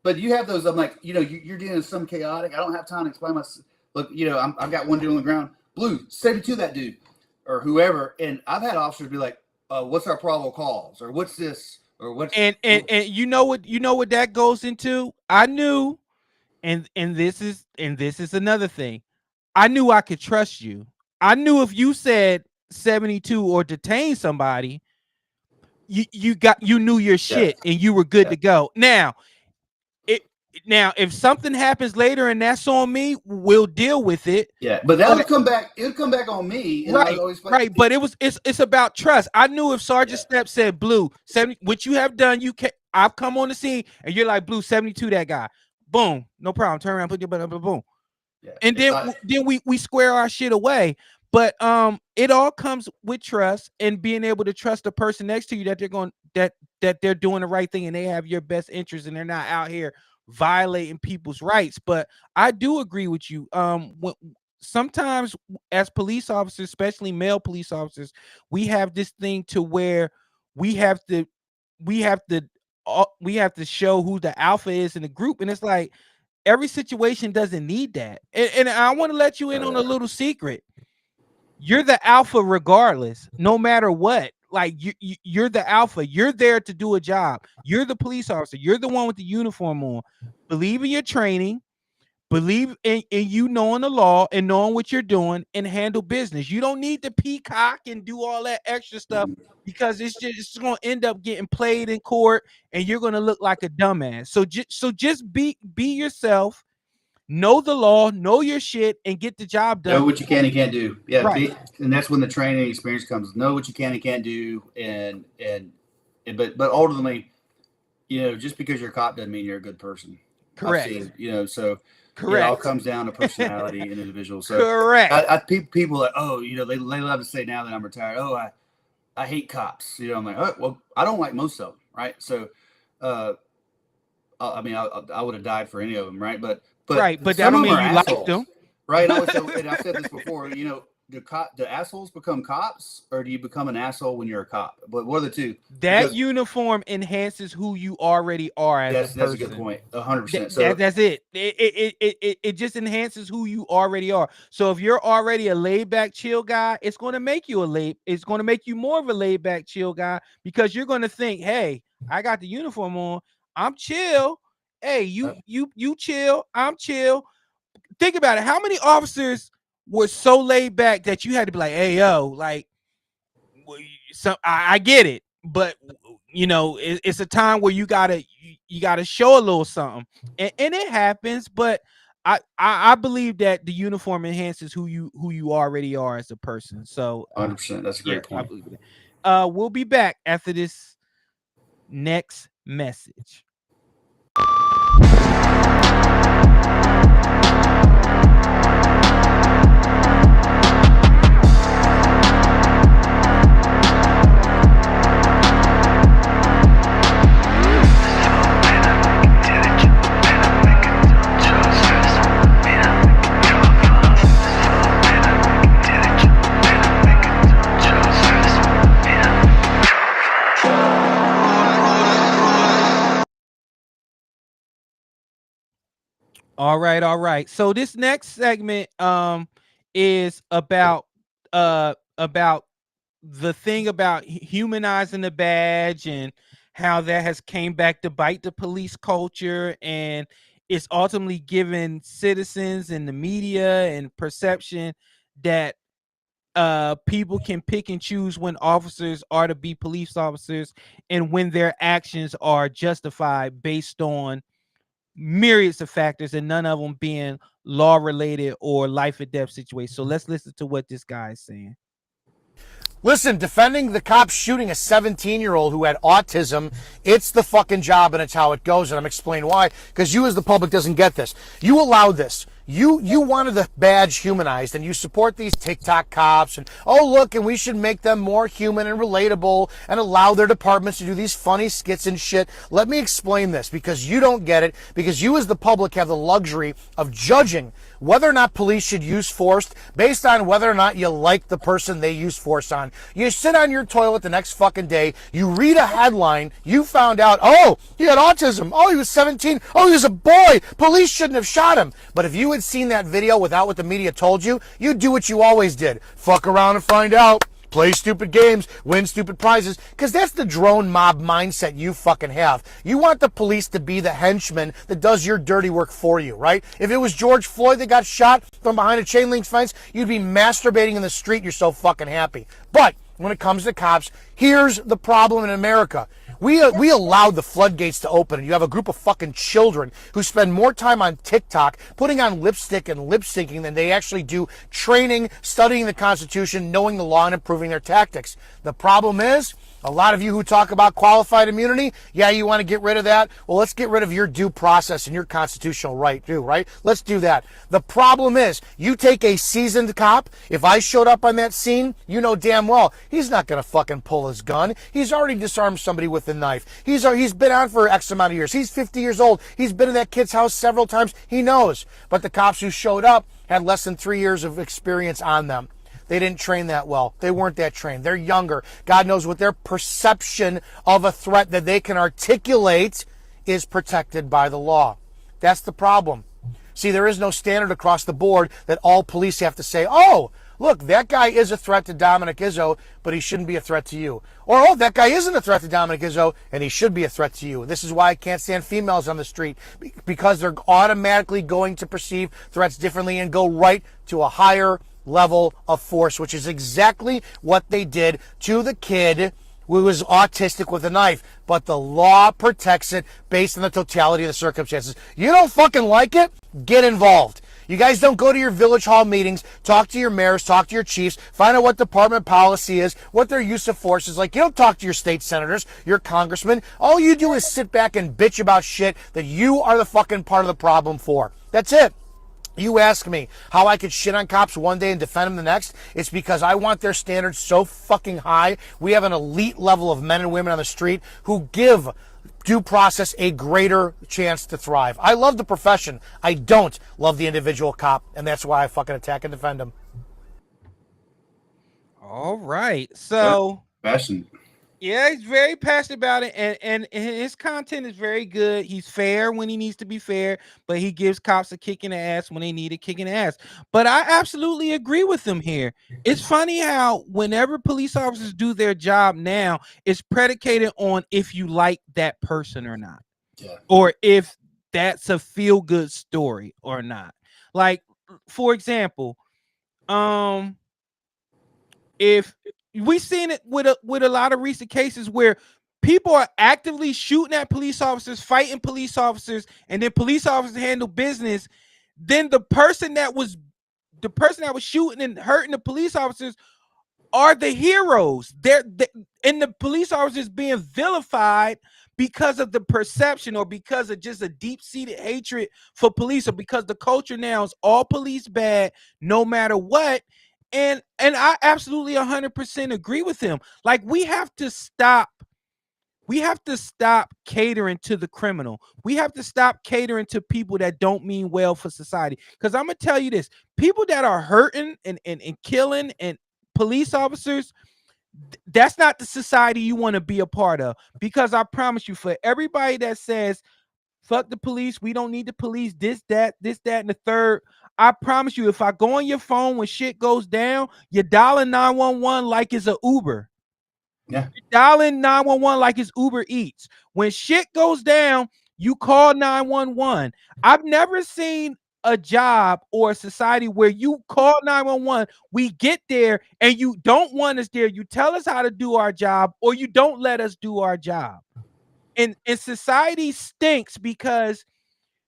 But you have those, I'm like, you know, you're dealing with some chaotic. I don't have time to explain myself. Look, you know, I've got one dude on the ground. Blue, 72 that dude, or whoever. And I've had officers be like, what's our probable cause? Or what's this? Or what's and you know what that goes into? I knew, and this is another thing. I knew I could trust you. I knew if you said 72 or detain somebody, you knew your shit and you were good to go. Now if something happens later and that's on me, we'll deal with it. Yeah, but that would come back. It would come back on me. And right. But it's about trust. I knew if Sergeant Step said, Blue 70, what you have done, I've come on the scene and you're like, Blue 72 that guy. Boom, no problem. Turn around, put your butt up, boom. Yeah, and then we square our shit away. But it all comes with trust and being able to trust the person next to you that they're doing the right thing and they have your best interest and they're not out here violating people's rights. But I do agree with you. Sometimes as police officers, especially male police officers, we have this thing to where we have to show who the alpha is in the group, and it's like every situation doesn't need that. And I want to let you in on a little secret. You're the alpha regardless, no matter what. Like you're the alpha. You're there to do a job. You're the police officer. You're the one with the uniform on. Believe in your training. Believe in you knowing the law and knowing what you're doing and handle business. You don't need to peacock and do all that extra stuff because it's going to end up getting played in court and you're going to look like a dumbass. So just be yourself. Know the law, know your shit, and get the job done. Know what you can and can't do. Yeah, right. And that's when the training experience comes. Know what you can and can't do, but ultimately, you know, just because you're a cop doesn't mean you're a good person. Correct. You know, so correct. It all comes down to personality and individual. So correct. People like, oh, you know, they love to say now that I'm retired, oh, I hate cops. You know, I'm like, oh, well, I don't like most of them, right? So, I mean, I would have died for any of them, right? But that don't mean you liked them, right? And I said this before. You know, do assholes become cops, or do you become an asshole when you're a cop? But what are the two? That uniform enhances who you already are as a person. That's a good point. 100%. That's it. It just enhances who you already are. So if you're already a laid back, chill guy, it's going to make you it's going to make you more of a laid back, chill guy because you're going to think, hey, I got the uniform on. I'm chill. Hey, you chill. I'm chill. Think about it. How many officers were so laid back that you had to be like, hey, yo, like, I get it, but you know, it's a time where you gotta show a little something, and it happens. But I believe that the uniform enhances who you already are as a person. So 100%. That's a great point. We'll be back after this next message. All right. So this next segment is about the thing about humanizing the badge and how that has came back to bite the police culture, and it's ultimately given citizens and the media and perception that people can pick and choose when officers are to be police officers and when their actions are justified based on myriads of factors, and none of them being law related or life or death situations. So let's listen to what this guy is saying. Listen, defending the cops shooting a 17-year-old who had autism, it's the fucking job and it's how it goes. And I'm explaining why, because you as the public doesn't get this. You allowed this. You wanted the badge humanized, and you support these TikTok cops, and oh look, and we should make them more human and relatable and allow their departments to do these funny skits and shit. Let me explain this, because you don't get it, because you as the public have the luxury of judging whether or not police should use force based on whether or not you like the person they use force on. You sit on your toilet the next fucking day, you read a headline, you found out, oh, he had autism, oh, he was 17, oh, he was a boy, police shouldn't have shot him. But if you had seen that video without what the media told you, you'd do what you always did. Fuck around and find out. Play stupid games, win stupid prizes, because that's the drone mob mindset you fucking have. You want the police to be the henchman that does your dirty work for you, right? If it was George Floyd that got shot from behind a chain link fence, you'd be masturbating in the street. You're so fucking happy. But when it comes to cops, here's the problem in America. We allowed the floodgates to open, and you have a group of fucking children who spend more time on TikTok putting on lipstick and lip syncing than they actually do training, studying the Constitution, knowing the law, and improving their tactics. The problem is, a lot of you who talk about qualified immunity, yeah, you want to get rid of that? Well, let's get rid of your due process and your constitutional right too, right? Let's do that. The problem is, you take a seasoned cop, if I showed up on that scene, you know damn well, he's not going to fucking pull his gun. He's already disarmed somebody with a knife. He's been on for X amount of years. He's 50 years old. He's been in that kid's house several times. He knows. But the cops who showed up had less than 3 years of experience on them. They didn't train that well. They weren't that trained. They're younger. God knows what their perception of a threat that they can articulate is protected by the law. That's the problem. See, there is no standard across the board that all police have to say, oh, look, that guy is a threat to Dominic Izzo, but he shouldn't be a threat to you. Or, oh, that guy isn't a threat to Dominic Izzo, and he should be a threat to you. This is why I can't stand females on the street, because they're automatically going to perceive threats differently and go right to a higher level of force, which is exactly what they did to the kid who was autistic with a knife. But the law protects it based on the totality of the circumstances. You don't fucking like it? Get involved. You guys don't go to your village hall meetings, talk to your mayors, talk to your chiefs, find out what department policy is, what their use of force is like. You don't talk to your state senators, your congressmen. All you do is sit back and bitch about shit that you are the fucking part of the problem for. That's it. You ask me how I could shit on cops one day and defend them the next. It's because I want their standards so fucking high. We have an elite level of men and women on the street who give due process a greater chance to thrive. I love the profession. I don't love the individual cop, and that's why I fucking attack and defend them. All right. So, Passion. yeah, he's very passionate about it, and his content is very good. He's fair when he needs to be fair, but he gives cops a kick in the ass when they need a kick in the ass. But I absolutely agree with him here. It's funny how whenever police officers do their job now, it's predicated on if you like that person or not, or if that's a feel-good story or not. Like, for example, if we've seen it with a lot of recent cases where people are actively shooting at police officers, fighting police officers, and then police officers handle business. Then the person that was shooting and hurting the police officers are the heroes. And the police officers being vilified because of the perception or because of just a deep-seated hatred for police, or because the culture now is all police bad no matter what. And I absolutely 100% agree with him. Like, we have to stop catering to the criminal. We have to stop catering to people that don't mean well for society. Because I'm gonna tell you this: people that are hurting and killing and police officers, that's not the society you want to be a part of. Because I promise you, for everybody that says fuck the police, we don't need the police, this, that, and the third, I promise you, if I go on your phone when shit goes down, you're dialing 911 like it's an Uber. Yeah. Dialing 911 like it's Uber Eats. When shit goes down, you call 911. I've never seen a job or a society where you call 911, we get there, and you don't want us there. You tell us how to do our job, or you don't let us do our job. And society stinks because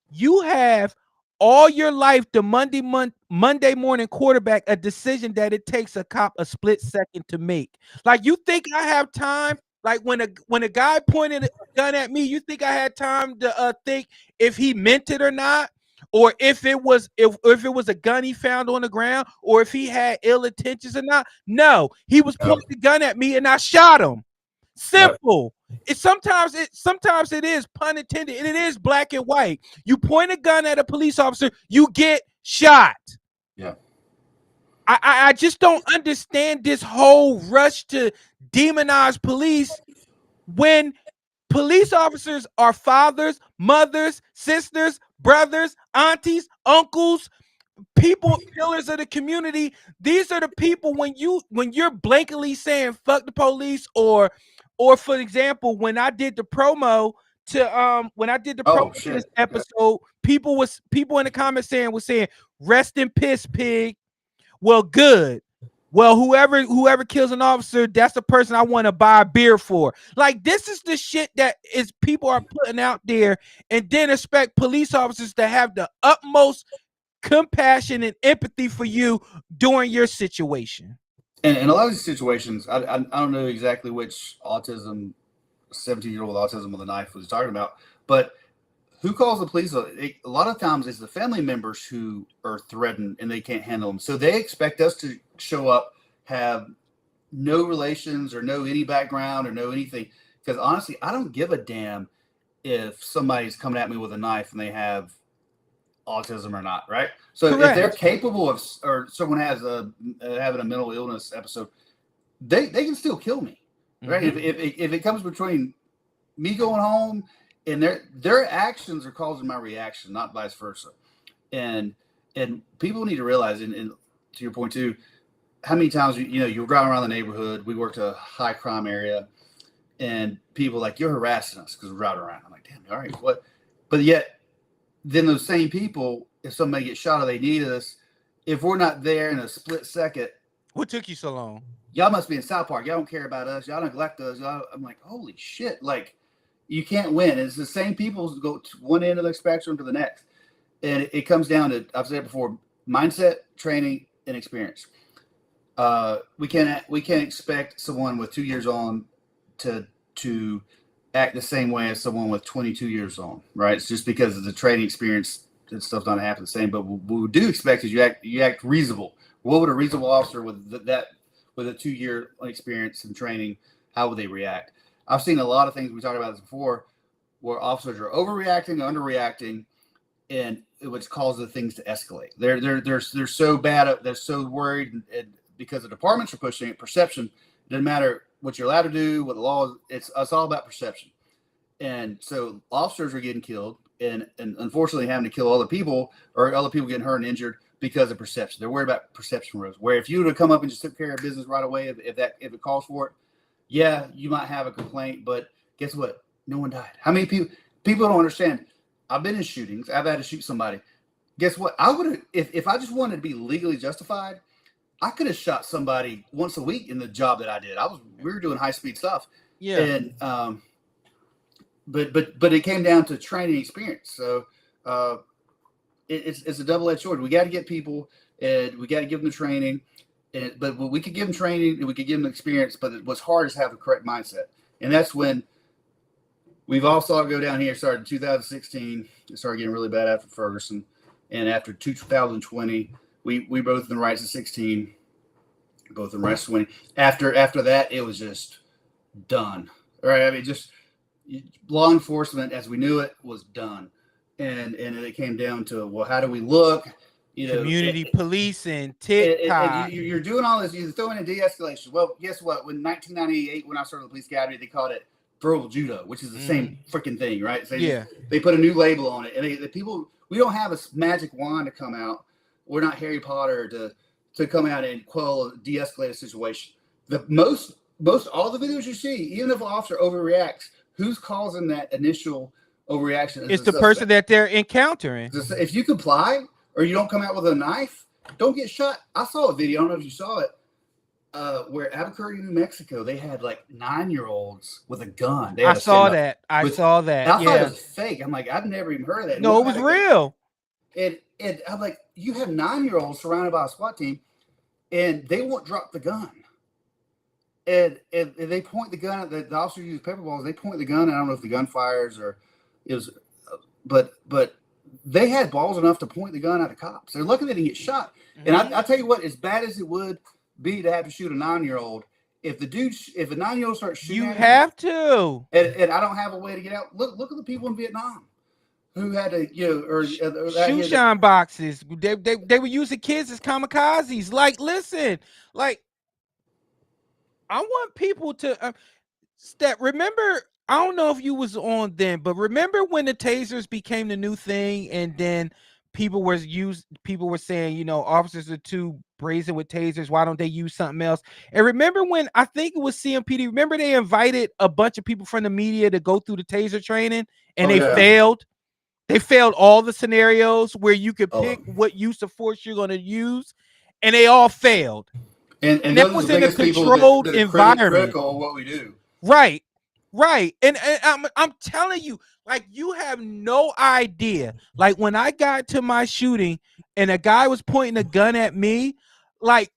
you have all your life the Monday morning quarterback a decision that it takes a cop a split second to make. Like, you think I have time? Like, when a guy pointed a gun at me, you think I had time to think if he meant it or not, or if it was a gun he found on the ground, or if he had ill intentions or not? No, he was pointing the gun at me and I shot him. Simple. Sometimes it is, pun intended, and it is black and white. You point a gun at a police officer, you get shot. Yeah. I just don't understand this whole rush to demonize police when police officers are fathers, mothers, sisters, brothers, aunties, uncles, people, pillars of the community. These are the people when you're blankly saying fuck the police, or for example, when I did the promo to this episode, people in the comments saying rest in piss, pig. Well, good. Well, whoever kills an officer, that's the person I want to buy a beer for. Like, this is the shit that is people are putting out there, and then expect police officers to have the utmost compassion and empathy for you during your situation. And in a lot of these situations, I don't know exactly which 17-year-old autism with a knife was talking about, but who calls the police? A lot of times it's the family members who are threatened and they can't handle them. So they expect us to show up, have no relations or know any background or know anything. Because honestly, I don't give a damn if somebody's coming at me with a knife and they have autism or not, right? So Correct. If they're capable of, or someone has having a mental illness episode, they can still kill me, right? Mm-hmm. If it comes between me going home and their actions are causing my reaction, not vice versa. And people need to realize, and to your point too, how many times you're driving around the neighborhood. We worked a high crime area, and people like, you're harassing us because we're driving around. I'm like, damn, all right, what? But yet, then those same people, if somebody gets shot or they need us, if we're not there in a split second, what took you so long? Y'all must be in South Park. Y'all don't care about us. Y'all neglect us. I'm like, holy shit! Like, you can't win. It's the same people who go to one end of the spectrum to the next, and it comes down to, I've said it before, mindset, training, and experience. We can't expect someone with 2 years on to act the same way as someone with 22 years on, right? It's just because of the training experience and stuff's not happen the same. But what we do expect is you act reasonable. What would a reasonable officer with with a 2-year experience and training, how would they react? I've seen a lot of things, we talked about this before, where officers are overreacting, underreacting, and which causes things to escalate. They're so bad, they're so worried, and because the departments are pushing it, perception. It doesn't matter what you're allowed to do, what the law is, it's all about perception. And so officers are getting killed and unfortunately having to kill other people, or other people getting hurt and injured because of perception. They're worried about perception rules. Where if you would have come up and just took care of business right away, if it calls for it, yeah, you might have a complaint, but guess what? No one died. How many people don't understand? I've been in shootings. I've had to shoot somebody. Guess what? I would have, if I just wanted to be legally justified, I could have shot somebody once a week in the job that I did. We were doing high speed stuff. Yeah. And but it came down to training experience. So it's a double-edged sword. We got to get people, and we got to give them the training. But we could give them training and we could give them experience. But what's hard is have the correct mindset, and that's when We've all saw it go down here. It started in 2016. It started getting really bad after Ferguson. And after 2020, we both in the rights of 16, both in the rights of 20. After that, it was just done. Right? I mean, just law enforcement as we knew it was done. And it came down to, well, how do we look? You know, community policing, TikTok. You're doing all this. You're throwing in de-escalation. Well, guess what? When 1998, when I started the police academy, they called it verbal judo, which is the same freaking thing, right? So they put a new label on it, and the people. We don't have a magic wand to come out. We're not Harry Potter to come out and quell, de-escalate a situation. The most all the videos you see, even if an officer overreacts, who's causing that initial overreaction? It's the person that they're encountering. If you comply or you don't come out with a knife, don't get shot. I saw a video. I don't know if you saw it. Where Albuquerque, New Mexico, they had like 9-year-olds with a gun. I saw that. I thought it was fake. I'm like, I've never even heard of that. No, it was real. And I'm like, you have 9-year-olds surrounded by a SWAT team, and they won't drop the gun. And they point the gun at the officer used pepper balls. They point the gun. I don't know if the gun fires or it was, but they had balls enough to point the gun at the cops. They're lucky they didn't get shot. And I tell you what, as bad as it would be to have to shoot a 9-year-old, if a 9-year-old starts shooting, you have to. And I don't have a way to get out. Look at the people in Vietnam who had to, shoe shine boxes. They were using kids as kamikazes. Like, listen, like, I want people to remember. I don't know if you was on then, but remember when the tasers became the new thing, and then people were saying, officers are too brazen with tasers. Why don't they use something else? And remember when, I think it was CMPD, remember they invited a bunch of people from the media to go through the taser training, and they failed. They failed all the scenarios where you could pick what use of force you're going to use, and they all failed. And that was in a controlled environment. Critical of what we do. Right. And I'm telling you, like, you have no idea. Like, when I got to my shooting and a guy was pointing a gun at me, like,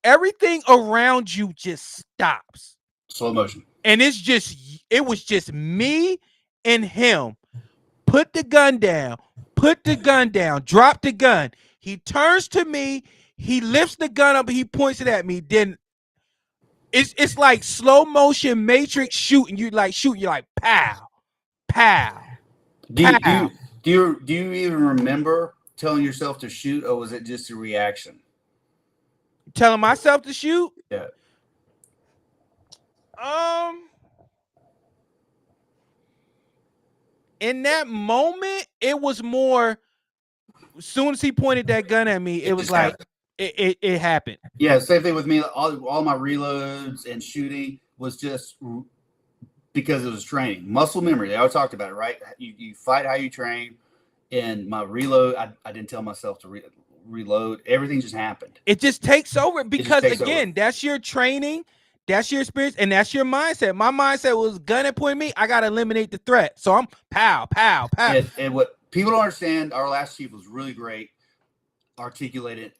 everything around you just stops. Slow motion. And it was just me and him. Put the gun down, drop the gun. He turns to me, he lifts the gun up, and he points it at me. Then it's like slow motion Matrix shooting. You're like, pow, pow. Do you even remember telling yourself to shoot, or was it just a reaction? Telling myself to shoot? Yeah. In that moment, it was more. As soon as he pointed that gun at me, it was like it happened. Yeah, same thing with me. All my reloads and shooting was just because it was training, muscle memory. They always talked about it, right? You fight how you train. And my reload, I didn't tell myself to reload. Everything just happened. It just takes over because again, that's your training. That's your experience, and that's your mindset. My mindset was gun and point me. I got to eliminate the threat. So I'm pow, pow, pow. And what people don't understand, our last chief was really great, articulated.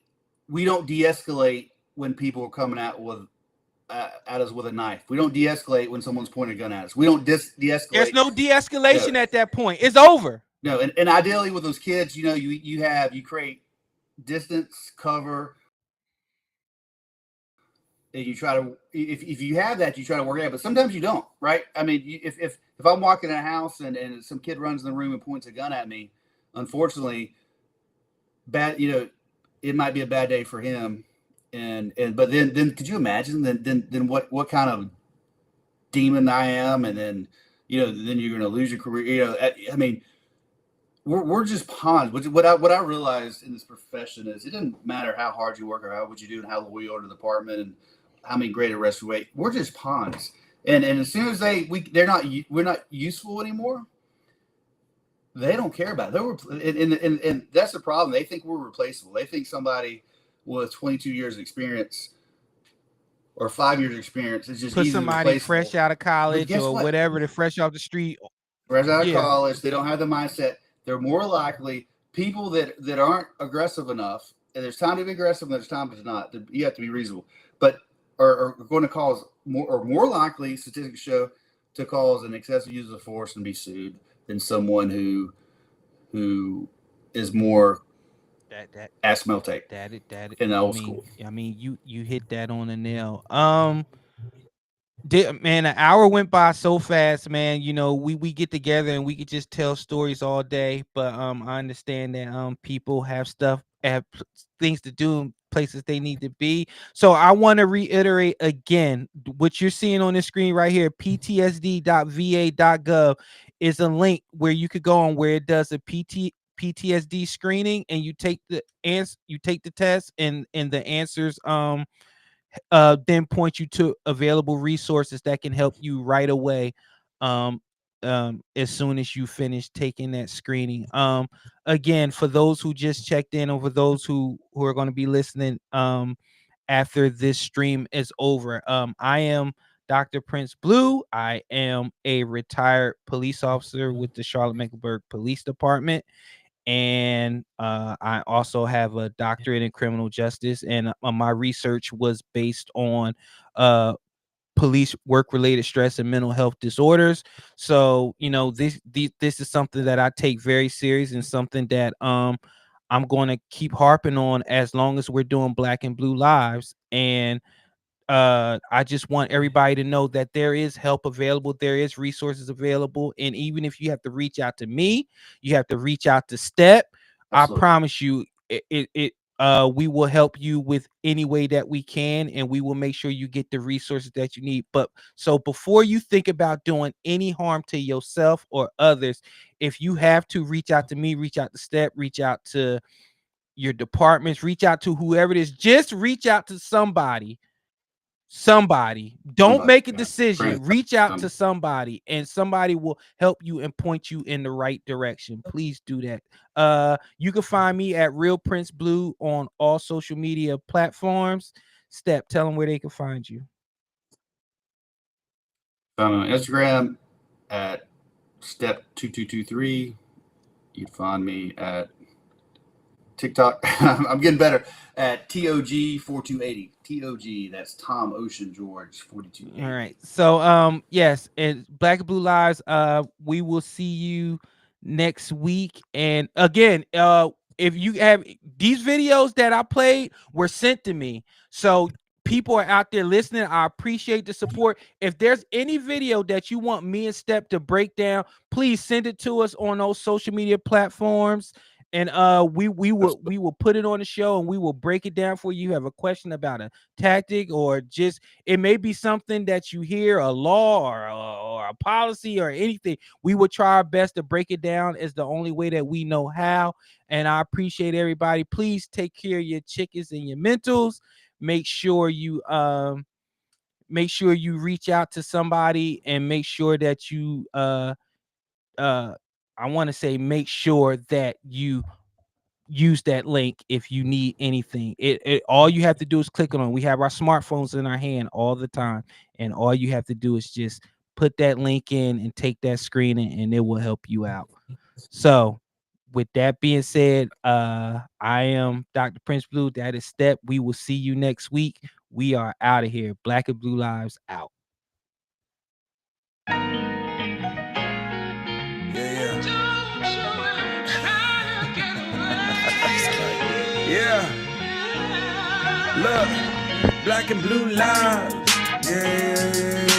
We don't de-escalate when people are coming at us with a knife. We don't de-escalate when someone's pointing a gun at us. We don't de-escalate. There's no de-escalation at that point. It's over. No, and ideally with those kids, you create distance, cover. And you try to, if you have that, you try to work it out, but sometimes you don't, right? I mean, if I'm walking in a house and some kid runs in the room and points a gun at me, unfortunately, it might be a bad day for him. But then could you imagine then what kind of demon I am, and then then you're going to lose your career. I mean, we're just pawns. What I realized in this profession is it doesn't matter how hard you work or what you do and how loyal you are to the department and how many great arrests we make. We're just pawns. And as soon as we're not useful anymore, they don't care about it. And that's the problem. They think we're replaceable. They think somebody with 22 years of experience or 5 years of experience is just put somebody fresh out of college or whatever, they're fresh off the street. Fresh out of college, they don't have the mindset. They're more likely people that aren't aggressive enough, and there's time to be aggressive and there's time to not. You have to be reasonable, but are going to cause more likely, statistics show, to cause an excessive use of force and be sued than someone who is more ass smell tape in the old school. I mean, you hit that on the nail. Man, an hour went by so fast, man. You know, we get together and we could just tell stories all day, but I understand that people have things to do, places they need to be. So I want to reiterate again what you're seeing on the screen right here. ptsd.va.gov is a link where you could go on where it does a PTSD screening, and you take the test, and the answers then point you to available resources that can help you right away as soon as you finish taking that screening. Again, for those who just checked in, or for those who are going to be listening after this stream is over, I am Dr. Prince Blue. I am a retired police officer with the Charlotte-Mecklenburg Police Department. And I also have a doctorate in criminal justice, and my research was based on police work-related stress and mental health disorders. So, you know, this is something that I take very serious, and something that I'm going to keep harping on as long as we're doing Black and Blue Lives. And I just want everybody to know that there is help available, there is resources available, and even if you have to reach out to me, you have to reach out to Step. Absolutely. I promise you, we will help you with any way that we can, and we will make sure you get the resources that you need. But so before you think about doing any harm to yourself or others, if you have to reach out to me, reach out to Step, reach out to your departments, reach out to whoever it is, just reach out to somebody. Don't make a decision. Reach out to somebody, and somebody will help you and point you in the right direction. Please do that. You can find me at Real Prince Blue on all social media platforms. Step, tell them where they can find you. Found me on Instagram at Step2223. You can find me at TikTok. I'm getting better at TOG4280. TOG, that's Tom Ocean George 42. All right. So yes, and Black and Blue Lives, we will see you next week. And again, if you have these videos that I played were sent to me, so people are out there listening. I appreciate the support. If there's any video that you want me and Step to break down, please send it to us on those social media platforms. And we will put it on the show, and we will break it down for you. You have a question about a tactic, or just it may be something that you hear, a law or a policy or anything. We will try our best to break it down as the only way that we know how. And I appreciate everybody. Please take care of your chickens and your mentals. Make sure you reach out to somebody, and make sure that you I want to say make sure that you use that link if you need anything. It all you have to do is click on it. We have our smartphones in our hand all the time, and all you have to do is just put that link in and take that screening, and it will help you out. So with that being said, I am Dr. Prince Blue. That is Step. We will see you next week. We are out of here. Black and Blue Lives out. Yeah, look, Black and Blue Lives. Yeah.